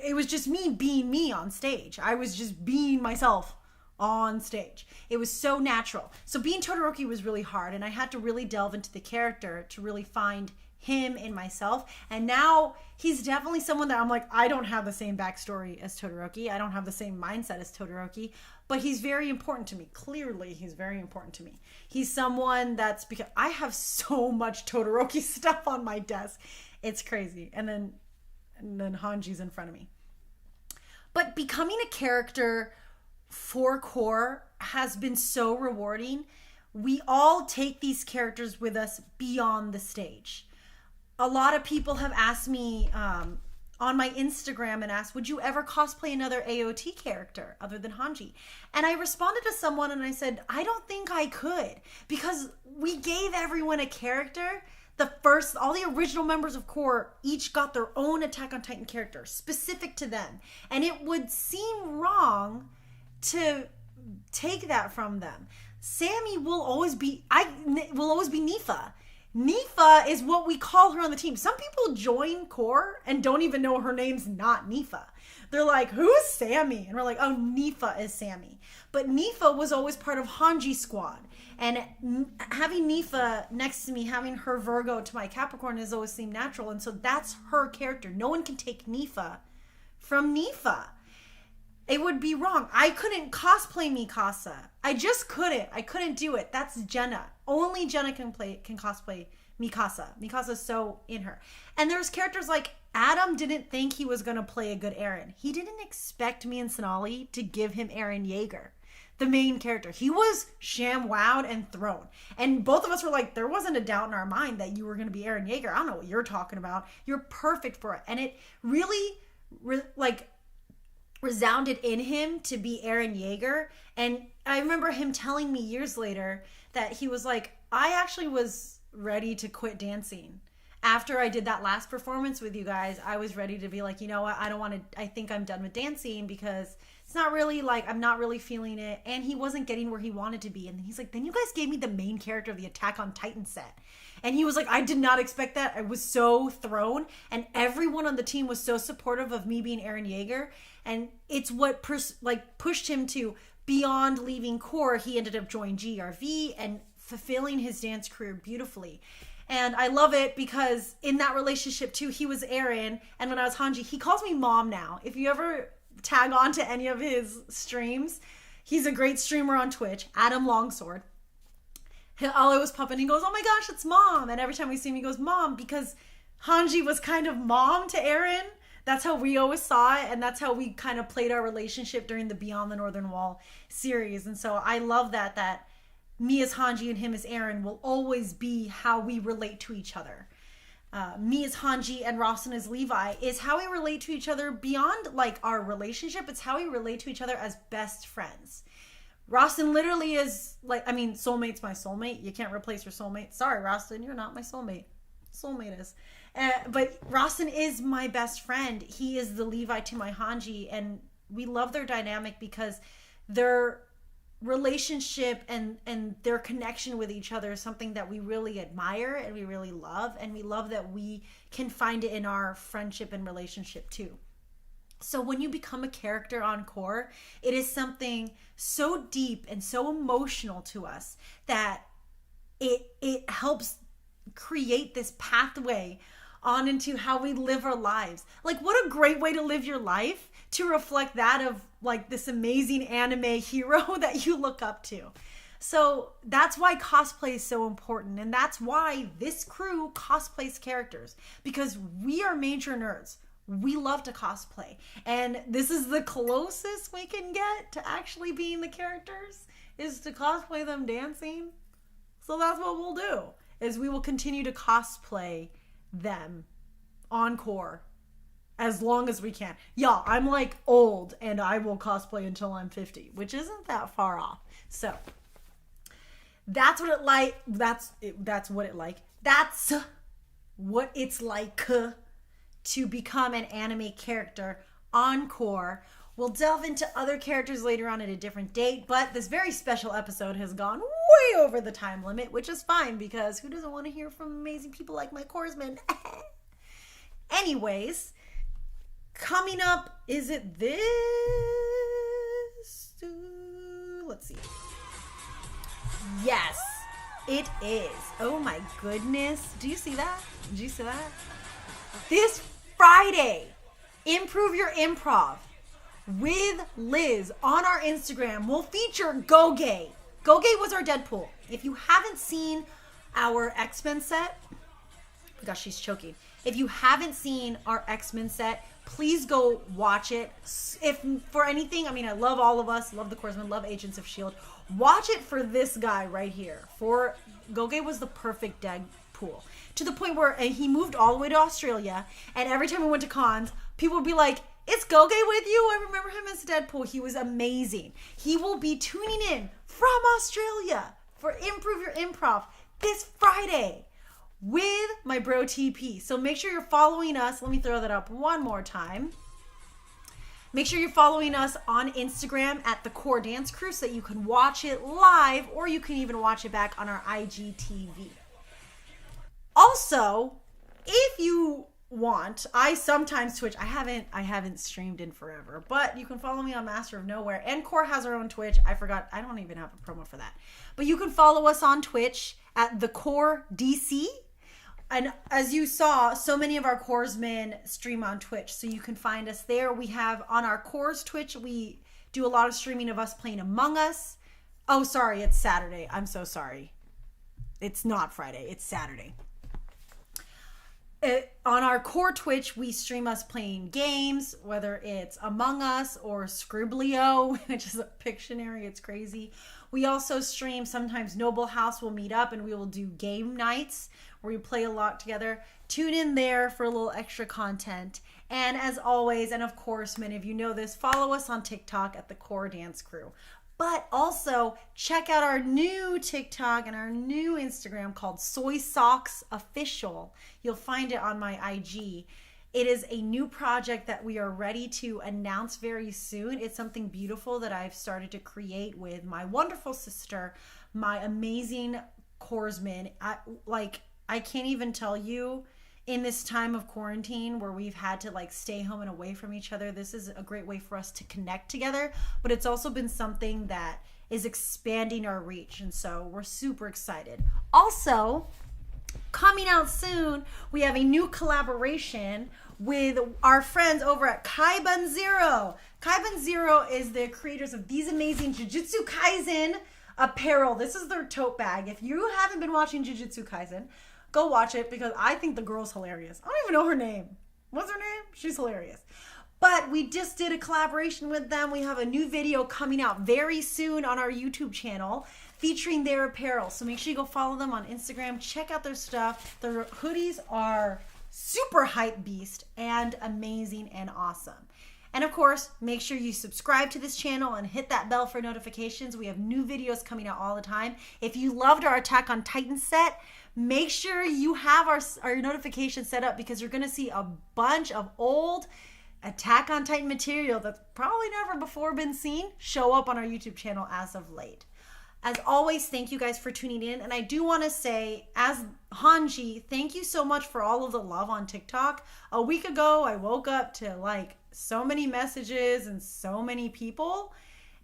it was just me being me on stage. I was just being myself on stage. It was so natural. So being Todoroki was really hard, and I had to really delve into the character to really find him in myself. And now he's definitely someone that I'm like, I don't have the same backstory as Todoroki. I don't have the same mindset as Todoroki, but he's very important to me. Clearly, he's very important to me. He's someone that's, because I have so much Todoroki stuff on my desk. It's crazy. And then Hanji's in front of me. But becoming a character for core has been so rewarding. We all take these characters with us beyond the stage. A lot of people have asked me on my Instagram and asked, would you ever cosplay another AOT character other than Hanji? And I responded to someone and I said, I don't think I could, because we gave everyone a character. All the original members of core each got their own Attack on Titan character specific to them. And it would seem wrong to take that from them. Sammy will always be Nifa. Nifa is what we call her on the team. Some people join core and don't even know her name's not Nifa. They're like, who's Sammy? And we're like, oh, Nifa is Sammy. But Nifa was always part of Hanji's squad. And having Nifa next to me, having her Virgo to my Capricorn, has always seemed natural. And so that's her character. No one can take Nifa from Nifa. It would be wrong. I couldn't cosplay Mikasa. I just couldn't. I couldn't do it. That's Jenna. Only Jenna can cosplay Mikasa. Mikasa's so in her. And there's characters like Adam didn't think he was going to play a good Eren. He didn't expect me and Sonali to give him Eren Yeager, the main character. He was sham-wowed and thrown. And both of us were like, there wasn't a doubt in our mind that you were going to be Eren Yeager. I don't know what you're talking about. You're perfect for it. And it really, resounded in him to be Eren Yeager. And I remember him telling me years later that he was like, I actually was ready to quit dancing. After I did that last performance with you guys, I was ready to be like, you know what, I think I'm done with dancing, because it's not really like, I'm not really feeling it. And he wasn't getting where he wanted to be. And he's like, then you guys gave me the main character of the Attack on Titan set. And he was like, I did not expect that. I was so thrown. And everyone on the team was so supportive of me being Eren Yeager. And it's what pushed him to, beyond leaving core, he ended up joining GRV and fulfilling his dance career beautifully. And I love it because in that relationship too, he was Eren. And when I was Hanji, he calls me mom now. If you ever tag on to any of his streams. He's a great streamer on Twitch, Adam Longsword. He'll always pop in. He goes, "Oh my gosh, it's Mom!" And every time we see him, he goes, "Mom," because Hanji was kind of mom to Eren. That's how we always saw it, and that's how we kind of played our relationship during the Beyond the Northern Wall series. And so I love that me as Hanji and him as Eren will always be how we relate to each other. Me as Hanji and Rawson as Levi is how we relate to each other beyond like our relationship. It's how we relate to each other as best friends. Rawson literally is like, I mean, soulmate's my soulmate. You can't replace your soulmate. Sorry, Rawson, you're not my soulmate. Soulmate is. But Rawson is my best friend. He is the Levi to my Hanji, and we love their dynamic because their relationship and their connection with each other is something that we really admire and we really love, and we love that we can find it in our friendship and relationship too. So when you become a character on Core, it is something so deep and so emotional to us that it helps create this pathway on into how we live our lives. Like, what a great way to live your life, to reflect that of like this amazing anime hero that you look up to. So that's why cosplay is so important, and that's why this crew cosplays characters, because we are major nerds. We love to cosplay, and this is the closest we can get to actually being the characters, is to cosplay them dancing. So that's what we'll do, is we will continue to cosplay them on Core as long as we can. Yeah, I'm like old, and I will cosplay until I'm 50, which isn't that far off. So that's what it like. That's what it's like to become an anime character on Core. We'll delve into other characters later on at a different date, but this very special episode has gone way over the time limit, which is fine, because who doesn't want to hear from amazing people like my Coresmen? Anyways, coming up, is it this? Let's see. Yes, it is. Oh my goodness. Do you see that? Did you see that? This Friday, Improve Your Improv with Liz on our Instagram will feature Goge. Goge was our Deadpool. If you haven't seen our X-Men set, oh gosh, she's choking. If you haven't seen our X-Men set, please go watch it. If for anything, I mean, I love all of us, love the Coresmen, love Agents of S.H.I.E.L.D. Watch it for this guy right here. For Goge was the perfect Deadpool. To the point where he moved all the way to Australia, and every time we went to cons, people would be like, "Is Goge with you?" I remember him as Deadpool. He was amazing. He will be tuning in from Australia for Improve Your Improv this Friday with my bro TP. So make sure you're following us. Let me throw that up one more time. Make sure you're following us on Instagram at the Core Dance Crew so that you can watch it live, or you can even watch it back on our IGTV. Also, if you want, I sometimes Twitch. I haven't streamed in forever, but you can follow me on Master of Nowhere, and Core has our own Twitch. I forgot, I don't even have a promo for that. But you can follow us on Twitch at the Core DC. And as you saw, so many of our Coresmen stream on Twitch, so you can find us there. We have on our Cores Twitch, we do a lot of streaming of us playing Among Us. Oh, sorry, it's Saturday. I'm so sorry. It's not Friday, it's Saturday. On our Core Twitch, we stream us playing games, whether it's Among Us or Scriblio, which is a Pictionary. It's crazy. We also stream, sometimes Noble House will meet up and we will do game nights where we play a lot together. Tune in there for a little extra content. And as always, and of course, many of you know this, follow us on TikTok at the Core Dance Crew. But also, check out our new TikTok and our new Instagram called Soy Socks Official. You'll find it on my IG. It is a new project that we are ready to announce very soon. It's something beautiful that I've started to create with my wonderful sister, my amazing Coresmen. I can't even tell you, in this time of quarantine where we've had to like stay home and away from each other, this is a great way for us to connect together, but it's also been something that is expanding our reach, and so we're super excited. Also, coming out soon, we have a new collaboration with our friends over at Kaiban Zero. Kaiban Zero is the creators of these amazing Jujutsu Kaisen apparel. This is their tote bag. If you haven't been watching Jujutsu Kaisen, go watch it because I think the girl's hilarious. I don't even know her name. What's her name? She's hilarious. But we just did a collaboration with them. We have a new video coming out very soon on our YouTube channel featuring their apparel. So make sure you go follow them on Instagram. Check out their stuff. Their hoodies are super hype beast and amazing and awesome. And of course, make sure you subscribe to this channel and hit that bell for notifications. We have new videos coming out all the time. If you loved our Attack on Titan set, make sure you have our notifications set up because you're going to see a bunch of old Attack on Titan material that's probably never before been seen show up on our YouTube channel as of late. As always, thank you guys for tuning in. And I do want to say, as Hanji, thank you so much for all of the love on TikTok. A week ago, I woke up to like so many messages and so many people.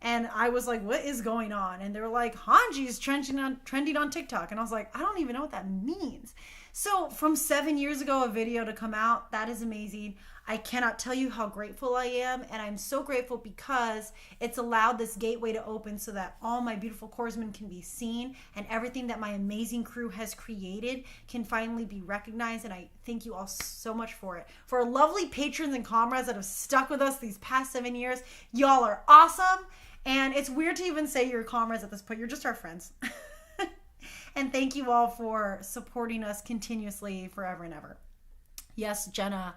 And I was like, what is going on? And they were like, Hanji's trending on TikTok. And I was like, I don't even know what that means. So from 7 years ago, a video to come out, that is amazing. I cannot tell you how grateful I am. And I'm so grateful because it's allowed this gateway to open so that all my beautiful corpsmen can be seen and everything that my amazing crew has created can finally be recognized. And I thank you all so much for it. For our lovely patrons and comrades that have stuck with us these past 7 years, y'all are awesome. And it's weird to even say you're comrades at this point. You're just our friends. And thank you all for supporting us continuously forever and ever. Yes, Jenna,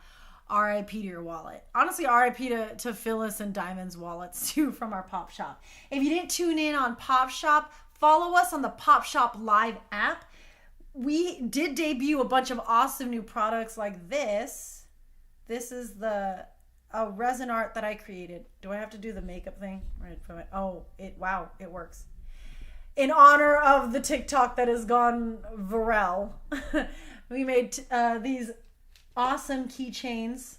RIP to your wallet. Honestly, RIP to Phyllis and Diamond's wallets too from our Pop Shop. If you didn't tune in on Pop Shop, follow us on the Pop Shop Live app. We did debut a bunch of awesome new products like this. This is the resin art that I created. Do I have to do the makeup thing? Oh, wow, it works. In honor of the TikTok that has gone viral, we made these awesome keychains.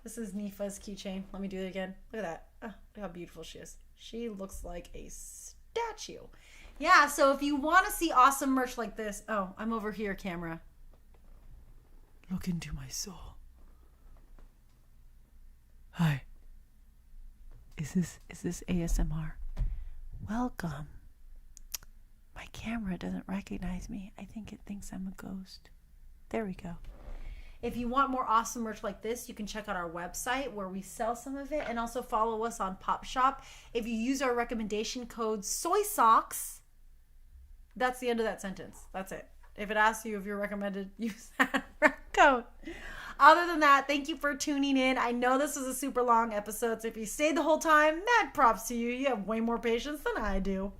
This is Nifa's keychain. Let me do it again. Look at that. Oh, look how beautiful she is. She looks like a statue. Yeah, so if you want to see awesome merch like this, oh, I'm over here, camera. Look into my soul. Hi. Is this ASMR? Welcome. My camera doesn't recognize me. I think it thinks I'm a ghost. There we go. If you want more awesome merch like this, you can check out our website where we sell some of it, and also follow us on Pop Shop. If you use our recommendation code SOYSOCKS, that's the end of that sentence. That's it. If it asks you if you're recommended, use that code. Other than that, thank you for tuning in. I know this was a super long episode, so if you stayed the whole time, mad props to you. You have way more patience than I do.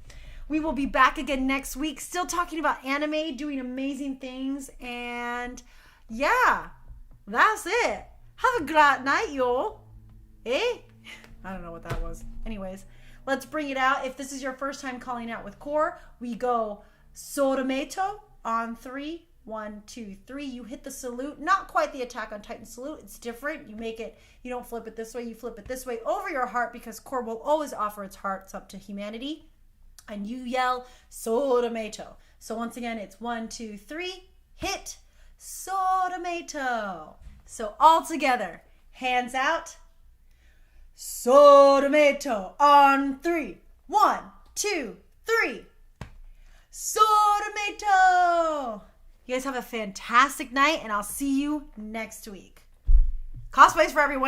We will be back again next week, still talking about anime, doing amazing things, and yeah, that's it. Have a great night, y'all. Eh? I don't know what that was. Anyways, let's bring it out. If this is your first time calling out with Core, we go Sotomato on 3. 1, 2, 3. You hit the salute. Not quite the Attack on Titan salute. It's different. You make it, you don't flip it this way. You flip it this way over your heart because Core will always offer its hearts up to humanity. And you yell Sotomato. So once again, it's 1, 2, 3. Hit Sotomato. So all together, hands out. Sotomato on 3. 1, 2, 3. Sotomato. You guys have a fantastic night, and I'll see you next week. Cosplays for everyone.